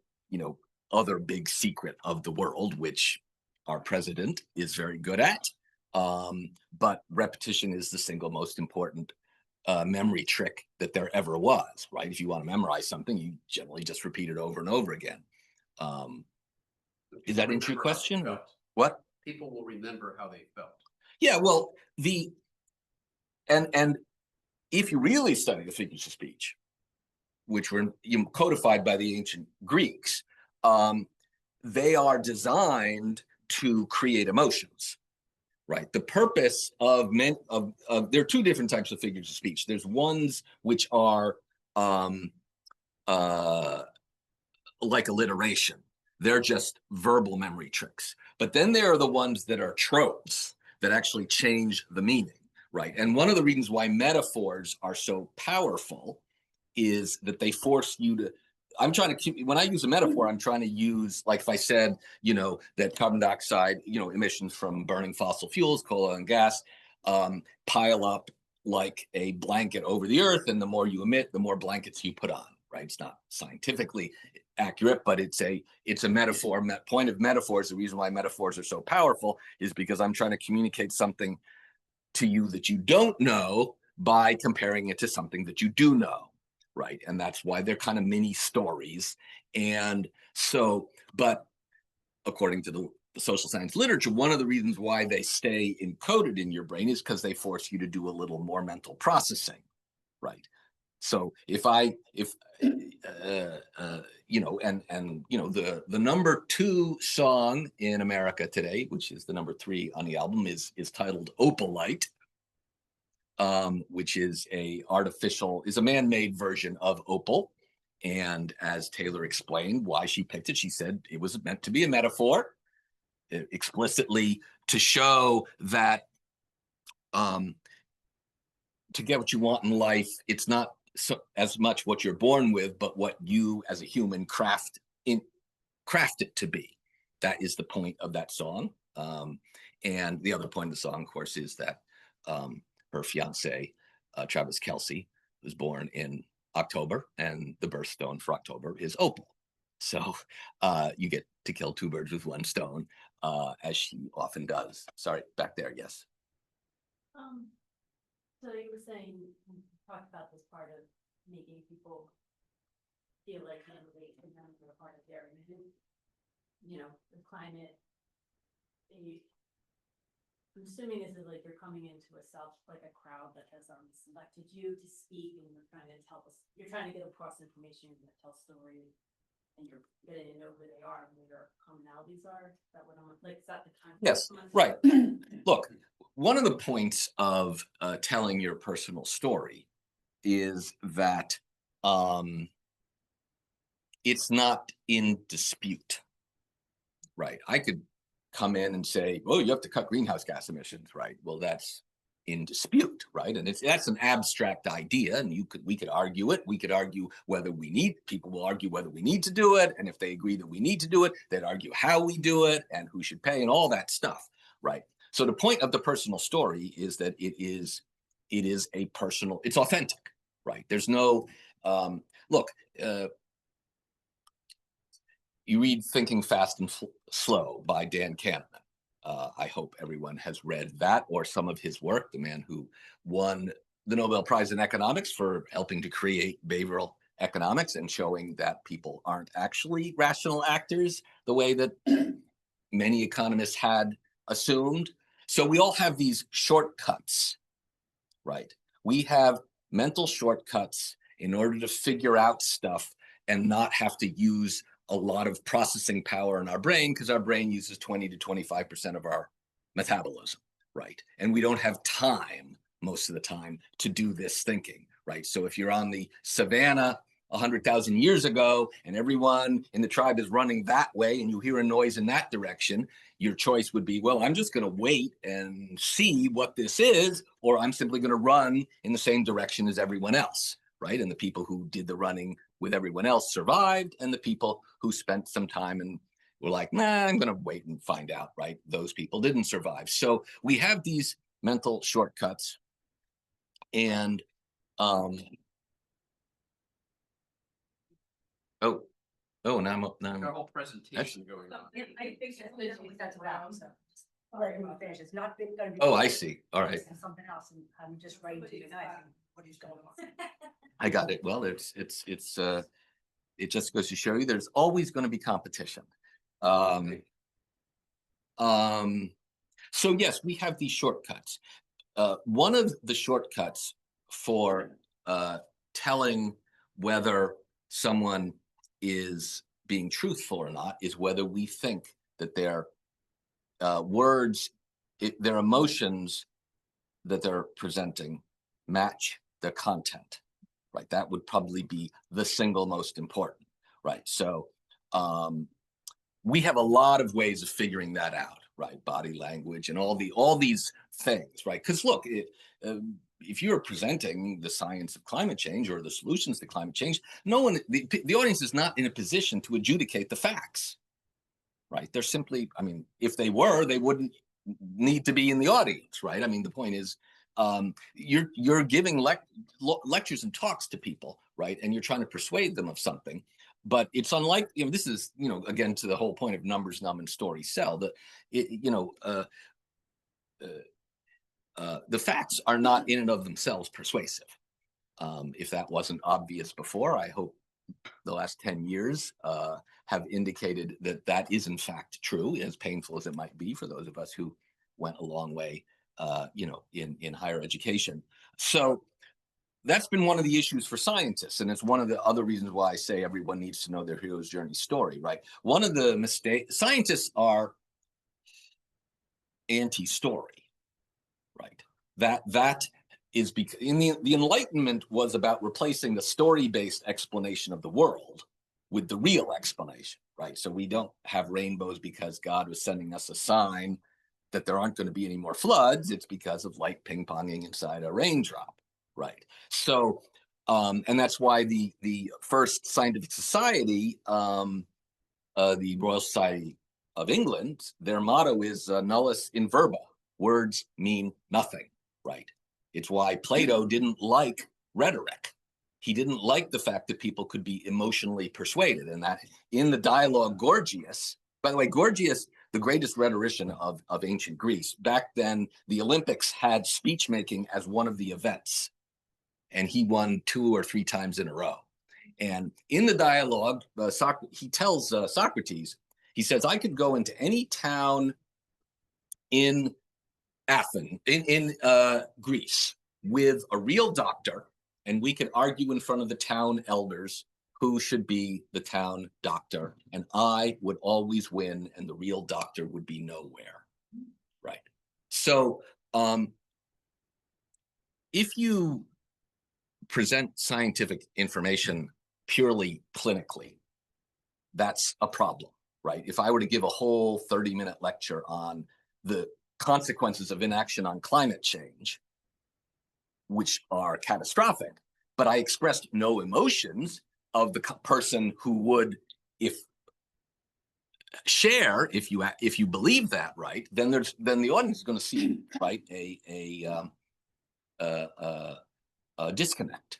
big secret of the world, which our president is very good at. But repetition is the single most important memory trick that there ever was, right? If you want to memorize something, you generally just repeat it over and over again. Is that answer your question? What? People will remember how they felt. Yeah, well, and if you really study the figures of speech, which were codified by the ancient Greeks, they are designed to create emotions, right? The purpose of there are two different types of figures of speech. There's ones which are like alliteration. They're just verbal memory tricks. But then there are the ones that are tropes that actually change the meaning, right? And one of the reasons why metaphors are so powerful is that they force you to, when I use a metaphor, I'm trying to use, like if I said, that carbon dioxide, emissions from burning fossil fuels, coal and gas, pile up like a blanket over the earth. And the more you emit, the more blankets you put on, right? It's not scientifically accurate, but it's a metaphor. Point of metaphors, the reason why metaphors are so powerful is because I'm trying to communicate something to you that you don't know by comparing it to something that you do know, right? And that's why they're kind of mini stories. And so, but according to the social science literature, one of the reasons why they stay encoded in your brain is because they force you to do a little more mental processing, right? So the number 2 song in America today, which is the number 3 on the album, is titled Opalite, which is a man-made version of opal. And as Taylor explained why she picked it, she said it was meant to be a metaphor, explicitly to show that to get what you want in life, it's not as much what you're born with, but what you as a human craft it to be. That is the point of that song. And the other point of the song, of course, is that her fiance, Travis Kelce, was born in October, and the birthstone for October is opal. So you get to kill 2 birds with 1 stone, as she often does. Sorry, back there, yes. So you were saying, you talked about this part of making people feel like they can be a part of their movement. The climate. I'm assuming this is like you're coming into a crowd that has selected you to speak, and you're trying to get across information and tell stories, and you're getting to know who they are and what their commonalities are. Is that what I'm like? Is that the kind of Yes, right. Look, one of the points of telling your personal story is that it's not in dispute, right? I could come in and say, "Oh, you have to cut greenhouse gas emissions," right? Well, that's in dispute, right? And that's an abstract idea, and we could argue it. We could argue whether people will argue whether we need to do it, and if they agree that we need to do it, they'd argue how we do it and who should pay and all that stuff, right? So the point of the personal story is that it is it is a personal, it's authentic, right? There's no, look, you read Thinking Fast and Slow by Dan Kahneman. I hope everyone has read that or some of his work, the man who won the Nobel Prize in Economics for helping to create behavioral economics and showing that people aren't actually rational actors the way that many economists had assumed. So we all have these shortcuts, right? We have mental shortcuts in order to figure out stuff and not have to use a lot of processing power in our brain, because our brain uses 20 to 25% of our metabolism, right? And we don't have time most of the time to do this thinking, right? So if you're on the savannah 100,000 years ago and everyone in the tribe is running that way and you hear a noise in that direction, your choice would be, well, I'm just going to wait and see what this is, or I'm simply going to run in the same direction as everyone else, right? And the people who did the running with everyone else survived, and the people who spent some time and were like, nah, I'm going to wait and find out, right? Those people didn't survive. So we have these mental shortcuts, and now I'm up now. Got a whole presentation going on. I think that's around, so. All right, I'm gonna finish. It's not been gonna be. Oh, I see. All right. Something else, and I'm just writing to you guys. What is going on? I got it. Well, it just goes to show you there's always going to be competition. So yes, we have these shortcuts. One of the shortcuts for telling whether someone is being truthful or not is whether we think that their words, their emotions that they're presenting match the content, right? That would probably be the single most important, right? So we have a lot of ways of figuring that out, right? Body language and all these things, right? Because look, if you're presenting the science of climate change or the solutions to climate change, the audience is not in a position to adjudicate the facts, right? They're simply, I mean, if they were, they wouldn't need to be in the audience, right? I mean, the point is, you're giving lectures and talks to people, right? And you're trying to persuade them of something, but it's unlike, this is, again, to the whole point of numbers, numb, and story sell, that, the facts are not in and of themselves persuasive. If that wasn't obvious before, I hope the last 10 years have indicated that that is in fact true, as painful as it might be for those of us who went a long way, in higher education. So that's been one of the issues for scientists, and it's one of the other reasons why I say everyone needs to know their hero's journey story, right? One of the mistakes, scientists are anti-story, right? That is because in the Enlightenment was about replacing the story-based explanation of the world with the real explanation, right? So we don't have rainbows because God was sending us a sign that there aren't going to be any more floods. It's because of light ping-ponging inside a raindrop, right? So, and that's why the first scientific society, the Royal Society of England, their motto is nullus in verba. Words mean nothing, right? It's why Plato didn't like rhetoric. He didn't like the fact that people could be emotionally persuaded, and that in the dialogue Gorgias, by the way, Gorgias, the greatest rhetorician of ancient Greece, back then the Olympics had speech making as one of the events, and he won 2 or 3 times in a row. And in the dialogue, he tells Socrates, he says, I could go into any town in Athens, in Greece, with a real doctor, and we could argue in front of the town elders who should be the town doctor, and I would always win, and the real doctor would be nowhere, right? So if you present scientific information purely clinically, that's a problem, right? If I were to give a whole 30-minute lecture on the consequences of inaction on climate change, which are catastrophic, but I expressed no emotions of the person who would, if you believe that, right, then the audience is going to see, right, disconnect,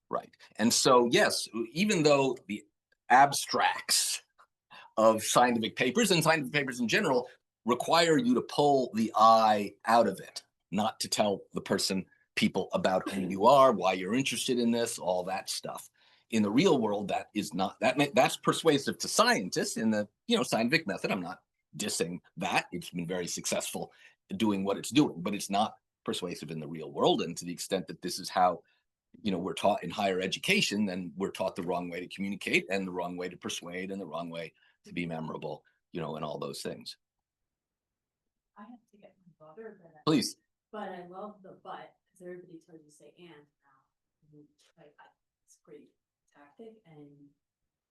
right? And so, yes, even though the abstracts of scientific papers and scientific papers in general require you to pull the I out of it, not to tell people about who you are, why you're interested in this, all that stuff. In the real world, that is not that's persuasive to scientists in the scientific method. I'm not dissing that. It's been very successful doing what it's doing, but it's not persuasive in the real world. And to the extent that this is how we're taught in higher education, then we're taught the wrong way to communicate and the wrong way to persuade and the wrong way to be memorable, and all those things. I have to get my daughter, Please. but I love the but, because everybody tells you to say and now. Like, it's a great tactic, and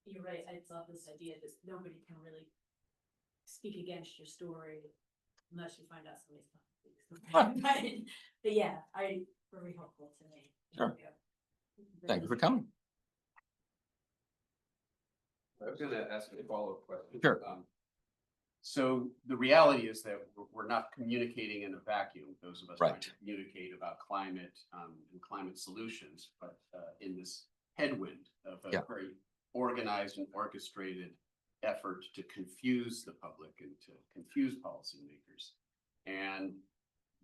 you're right, I love this idea that nobody can really speak against your story unless you find out somebody's not. But yeah, very helpful to me. Sure. Thank you for coming. I was gonna ask a follow-up question. Sure. So the reality is that we're not communicating in a vacuum, those of us trying Right. to communicate about climate and climate solutions, but in this headwind of a Yeah. very organized and orchestrated effort to confuse the public and to confuse policymakers. And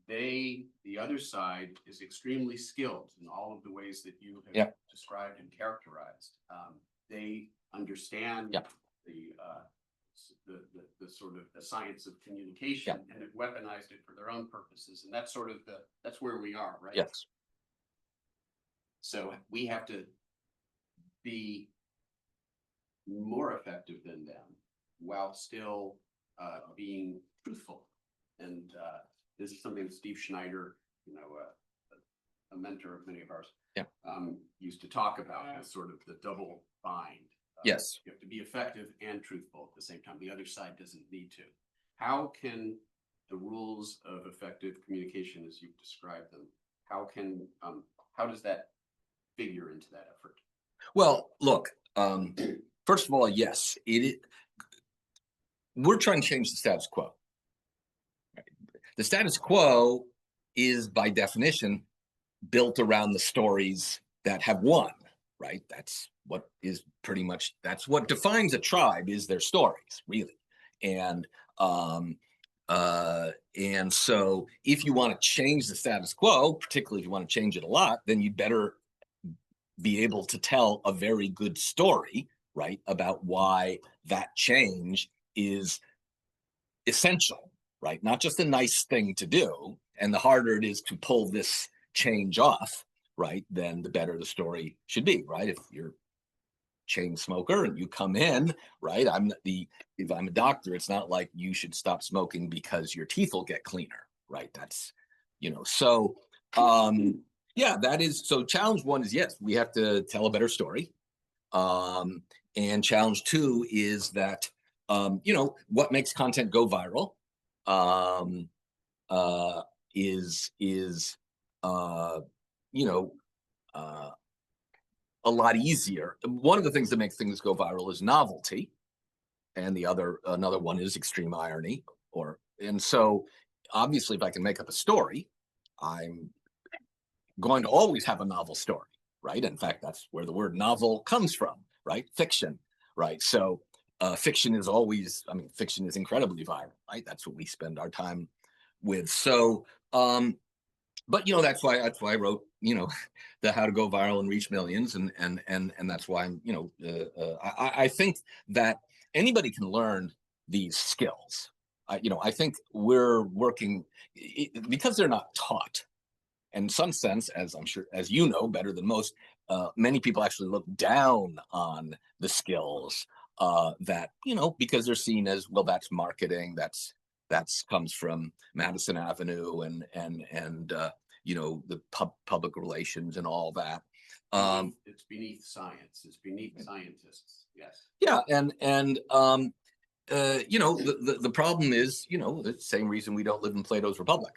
the other side is extremely skilled in all of the ways that you have Yeah. described and characterized. They understand Yeah. the sort of the science of communication and have weaponized it for their own purposes. And that's sort of that's where we are, right? Yes. So we have to be more effective than them while still being truthful. And this is something that Steve Schneider, a mentor of many of ours, used to talk about as sort of the double bind. Yes. You have to be effective and truthful at the same time. The other side doesn't need to. How can the rules of effective communication, as you've described them, how does that figure into that effort? Well, look, first of all, yes, we're trying to change the status quo. Right? The status quo is by definition built around the stories that have won, right? That's what defines a tribe, is their stories, really. And so if you want to change the status quo, particularly if you want to change it a lot, then you'd better be able to tell a very good story, right, about why that change is essential, right? Not just a nice thing to do. And the harder it is to pull this change off, right, then the better the story should be, right? If you're a chain smoker and you come in, right, if I'm a doctor, it's not like you should stop smoking because your teeth will get cleaner, right? That's, so yeah, that is, so challenge one is, yes, we have to tell a better story. And challenge two is that, what makes content go viral is a lot easier. One of the things that makes things go viral is novelty. And another one is extreme irony. And so obviously if I can make up a story, I'm going to always have a novel story, right? In fact, that's where the word novel comes from, right? Fiction, right? So fiction is incredibly viral, right? That's what we spend our time with. So, but that's why I wrote, the How to Go Viral and Reach Millions, and that's why I'm, I think that anybody can learn these skills. I think we're working because they're not taught. In some sense, as I'm sure, as you know better than most, many people actually look down on the skills that, because they're seen as, well, that's marketing, that's comes from Madison Avenue and the public relations and all that. It's beneath science. It's beneath scientists. Yes. Yeah, and the problem is, the same reason we don't live in Plato's Republic.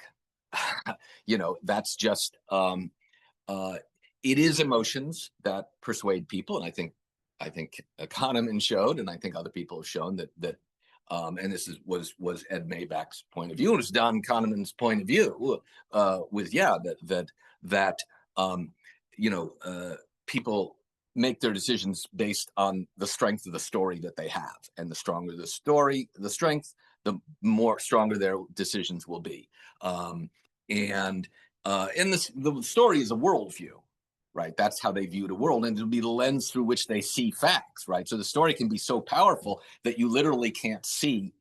That's just it is emotions that persuade people, and I think Kahneman showed, and I think other people have shown that and this was Ed Maybach's point of view, and it was Don Kahneman's point of view, that people make their decisions based on the strength of the story that they have, and the stronger the story, the strength, the more stronger their decisions will be. And the story is a worldview, right? That's how they view the world, and it'll be the lens through which they see facts, right? So the story can be so powerful that you literally can't see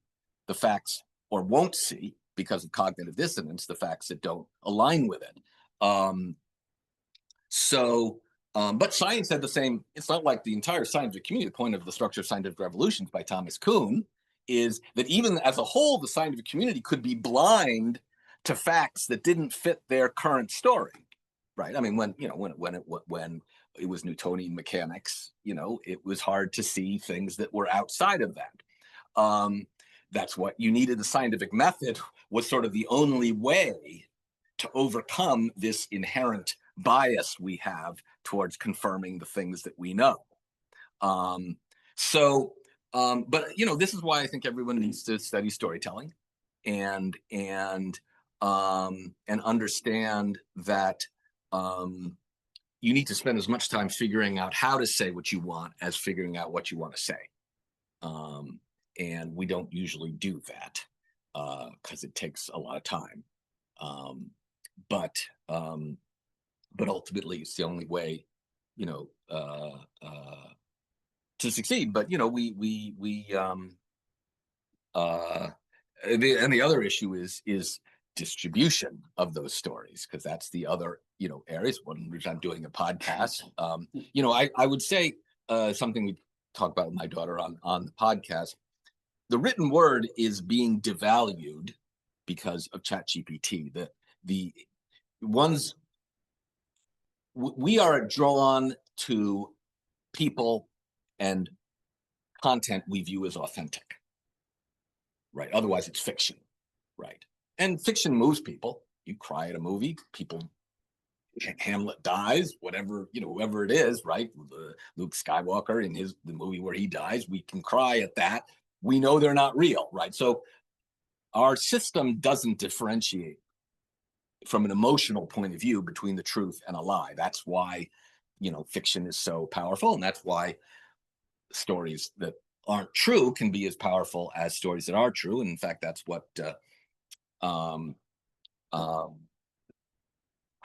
the facts, or won't see, because of cognitive dissonance, the facts that don't align with it. But science had the same. It's not like the entire scientific community. The point of The Structure of Scientific Revolutions by Thomas Kuhn is that even as a whole, the scientific community could be blind to facts that didn't fit their current story, right? I mean, when it was Newtonian mechanics, it was hard to see things that were outside of that. That's what you needed. The scientific method was sort of the only way to overcome this inherent bias we have towards confirming the things that we know. But this is why I think everyone needs to study storytelling and understand that you need to spend as much time figuring out how to say what you want as figuring out what you want to say. And we don't usually do that because it takes a lot of time. But ultimately, it's the only way, to succeed. But the other issue is distribution of those stories, because that's the other areas. One which I'm doing a podcast. I would say something we talk about with my daughter on the podcast. The written word is being devalued because of ChatGPT. The ones we are drawn to people and content we view as authentic, right? Otherwise, it's fiction, right? And fiction moves people. You cry at a movie, people. Hamlet dies, whatever, whoever it is, right? Luke Skywalker in the movie where he dies, we can cry at that. We know they're not real, right? So our system doesn't differentiate from an emotional point of view between the truth and a lie. That's why, fiction is so powerful, and that's why stories that aren't true can be as powerful as stories that are true. And in fact, that's what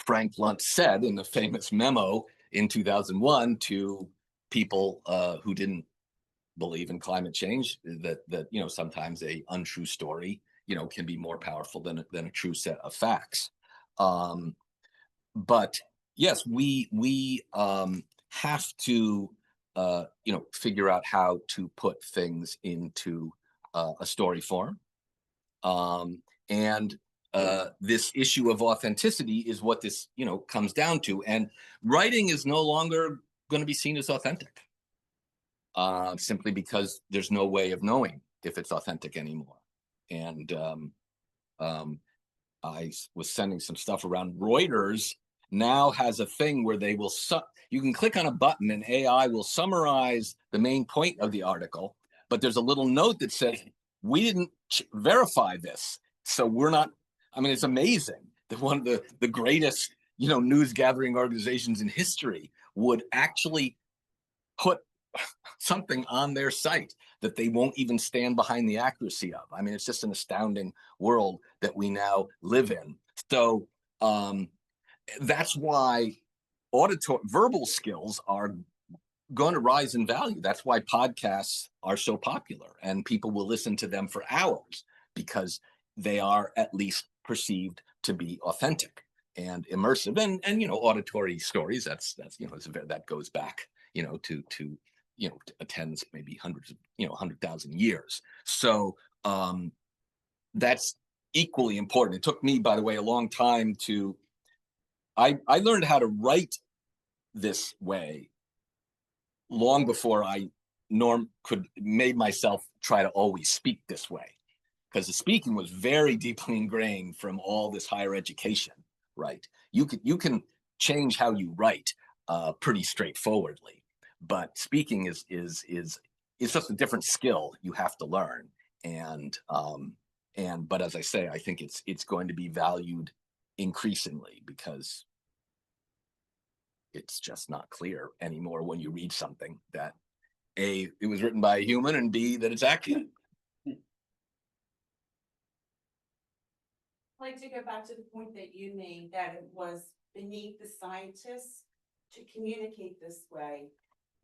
Frank Luntz said in the famous memo in 2001 to people who didn't believe in climate change, that sometimes a untrue story can be more powerful than a true set of facts. But yes, we have to figure out how to put things into a story form, and this issue of authenticity is what this comes down to. And writing is no longer going to be seen as authentic, simply because there's no way of knowing if it's authentic anymore. And I was sending some stuff around. Reuters now has a thing where they will you can click on a button and AI will summarize the main point of the article, but there's a little note that says, we didn't verify this, so we're not. I mean, it's amazing that one of the greatest news gathering organizations in history would actually put something on their site that they won't even stand behind the accuracy of. I mean, it's just an astounding world that we now live in. So that's why verbal skills are going to rise in value. That's why podcasts are so popular, and people will listen to them for hours because they are at least perceived to be authentic and immersive. And auditory stories. That goes back to tens, maybe hundreds of 100,000 years. So that's equally important. It took me, by the way, a long time to. I learned how to write this way long before I made myself try to always speak this way, because the speaking was very deeply ingrained from all this higher education, right? You can change how you write pretty straightforwardly, but speaking is just a different skill you have to learn. But as I say, I think it's going to be valued increasingly because it's just not clear anymore when you read something that A, it was written by a human, and B, that it's accurate. I'd like to go back to the point that you made, that it was beneath the scientists to communicate this way.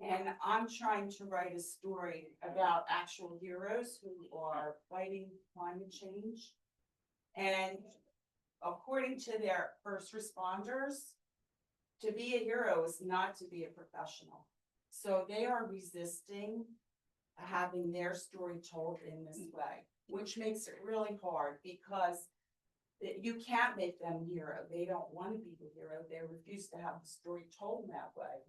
And I'm trying to write a story about actual heroes who are fighting climate change. And according to their first responders, to be a hero is not to be a professional. So they are resisting having their story told in this way, which makes it really hard because you can't make them hero. They don't want to be the hero. They refuse to have the story told that way.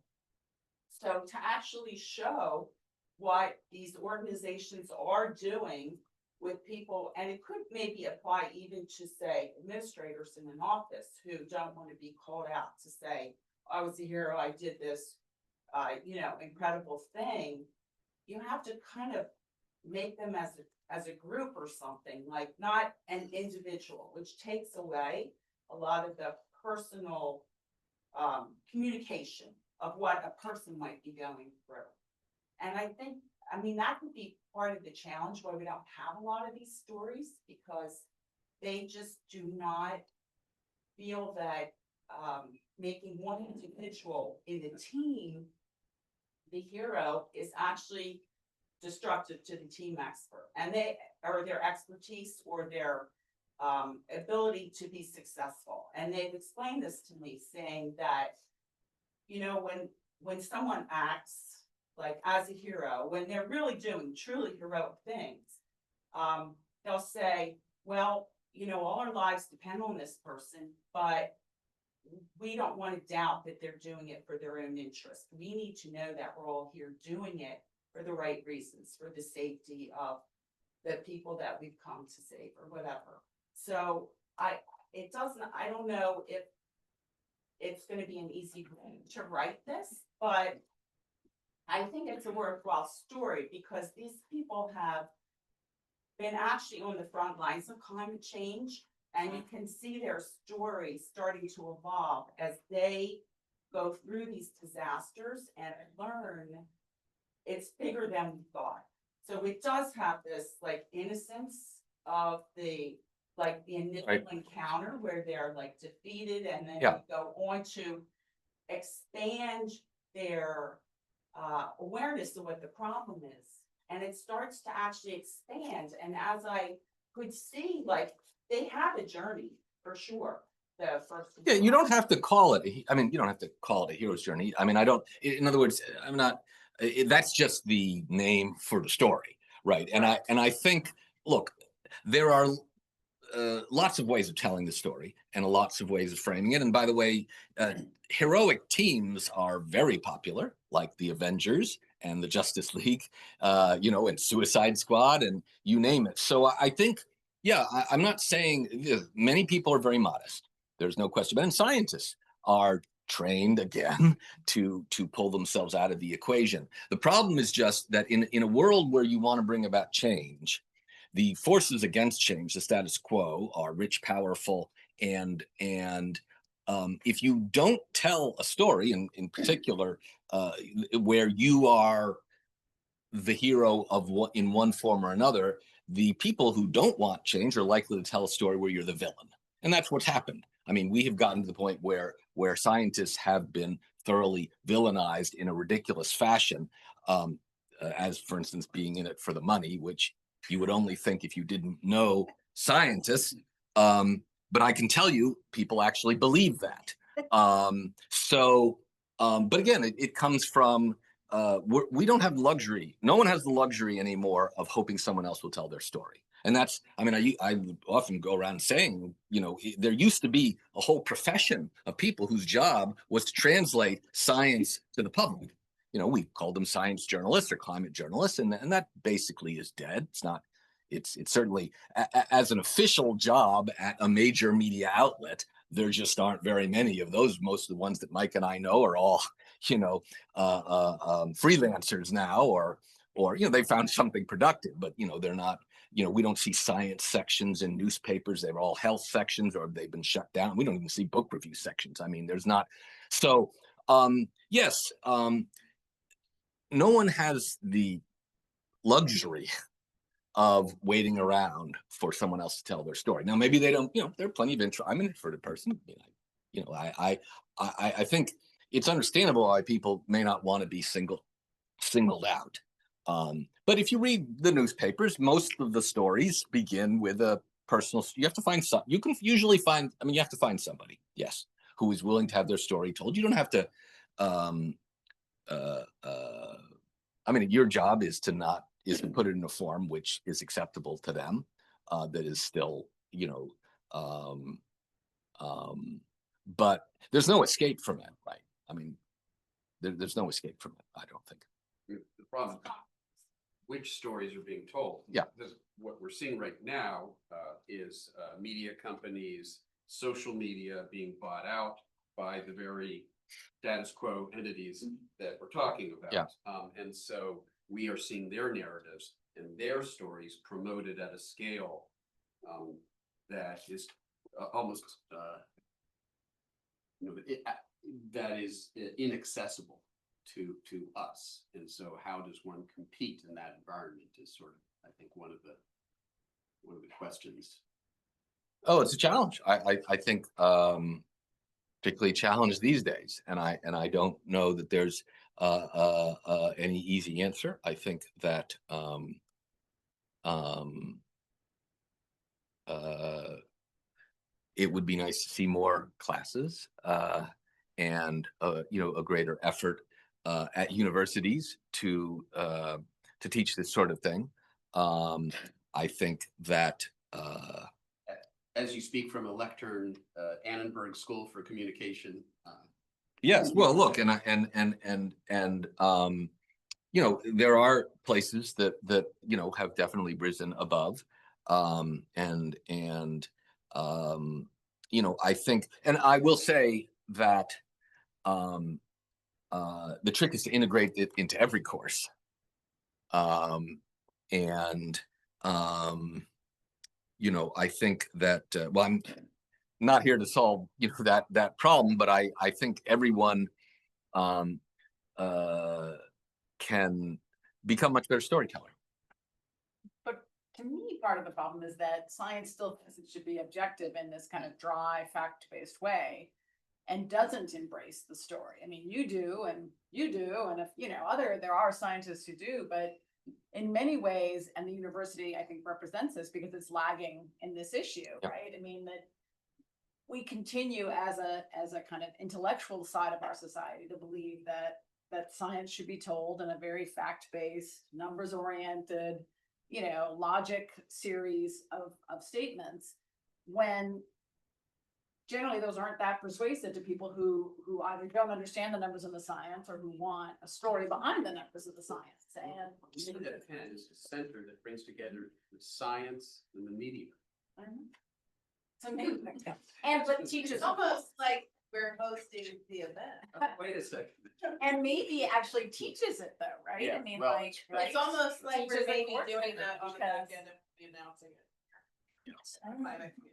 So to actually show what these organizations are doing with people, and it could maybe apply even to, say, administrators in an office who don't want to be called out to say, I was a hero, I did this, incredible thing. You have to kind of make them as a group or something, like not an individual, which takes away a lot of the personal communication of what a person might be going through. And that could be part of the challenge why we don't have a lot of these stories, because they just do not feel that making one individual in the team the hero is actually destructive to the team expert and their expertise or their ability to be successful. And they've explained this to me, saying that, when someone acts like as a hero, when they're really doing truly heroic things, they'll say, well, all our lives depend on this person, but we don't want to doubt that they're doing it for their own interest. We need to know that we're all here doing it for the right reasons, for the safety of the people that we've come to save or whatever. So I don't know if it's going to be an easy way to write this, but I think it's a worthwhile story because these people have been actually on the front lines of climate change, and you can see their story starting to evolve as they go through these disasters and learn it's bigger than we thought. So it does have this innocence of the initial encounter where they're defeated, and then you go on to expand their awareness of what the problem is. And it starts to actually expand. And as I could see, they have a journey for sure. The first. Yeah, you don't have to call it. You don't have to call it a hero's journey. I don't. In other words, I'm not. That's just the name for the story, right? And I think, look, there are lots of ways of telling the story and lots of ways of framing it. And by the way, heroic teams are very popular, like the Avengers and the Justice League, and Suicide Squad, and you name it. So I think, I'm not saying many people are very modest. There's no question. But scientists are trained again to pull themselves out of the equation. The problem is just that in a world where you want to bring about change, the forces against change, the status quo, are rich, powerful, and if you don't tell a story, in particular, where you are the hero of what in one form or another, the people who don't want change are likely to tell a story where you're the villain, and that's what's happened. We have gotten to the point where scientists have been thoroughly villainized in a ridiculous fashion, as, for instance, being in it for the money, which you would only think if you didn't know scientists. But I can tell you, people actually believe that. But again, it comes from, we don't have luxury. No one has the luxury anymore of hoping someone else will tell their story. And that's, I would often go around saying, there used to be a whole profession of people whose job was to translate science to the public. We called them science journalists or climate journalists, and that basically is dead. It's not, it's certainly, as an official job at a major media outlet, there just aren't very many of those. Most of the ones that Mike and I know are all, freelancers now, or or, you know, they found something productive, but, you know, they're not, you know, we don't see science sections in newspapers. They're all health sections, or they've been shut down. We don't even see book review sections. I mean, there's not. So, yes, no one has the luxury of waiting around for someone else to tell their story. Now, maybe they don't, you know, there are plenty of I'm an introverted person. You know, I think it's understandable why people may not want to be singled out. But if you read the newspapers, most of the stories begin with a personal, you have to find some, you can usually find, I mean, you have to find somebody, yes, who is willing to have their story told. You don't have to, I mean, your job is to put it in a form which is acceptable to them, that is still, you know, but there's no escape from it, right? I mean, there's no escape from it, I don't think. The problem is which stories are being told. Yeah. Because what we're seeing right now is media companies, social media being bought out by the very status quo entities that we're talking about. Yeah. And so we are seeing their narratives and their stories promoted at a scale that is almost, you know, that is inaccessible to us. And so how does one compete in that environment is sort of, I think, one of the questions. Oh, it's a challenge. I think, particularly challenge these days, and I don't know that there's any easy answer. I think that it would be nice to see more classes and you know, a greater effort at universities to teach this sort of thing. I think that As you speak from a lectern, Annenberg School for Communication. yes, well, look, and you know, there are places that you know, have definitely risen above, and you know, I think, and I will say that the trick is to integrate it into every course, and you know, I think that well, I'm not here to solve, you know, that problem, but I think everyone can become much better storyteller. But to me, part of the problem is that science still thinks it should be objective in this kind of dry, fact-based way and doesn't embrace the story. I mean, you do, and if, you know, there are scientists who do, but in many ways, and the university, I think, represents this because it's lagging in this issue, Yep. right? I mean, that we continue as a kind of intellectual side of our society to believe that science should be told in a very fact-based, numbers-oriented, you know, logic series of statements, when generally those aren't that persuasive to people who either don't understand the numbers of the science or who want a story behind the numbers of the science. And Penn is a center that brings together the science and the media. it's amazing. And but teachers, It's almost like we're hosting the event. Wait a second. And maybe actually teaches it though, right? Yeah, I mean, well, like, It's almost like we're teachers maybe report doing it that on the because- weekend and announcing it. Yes. Climate community.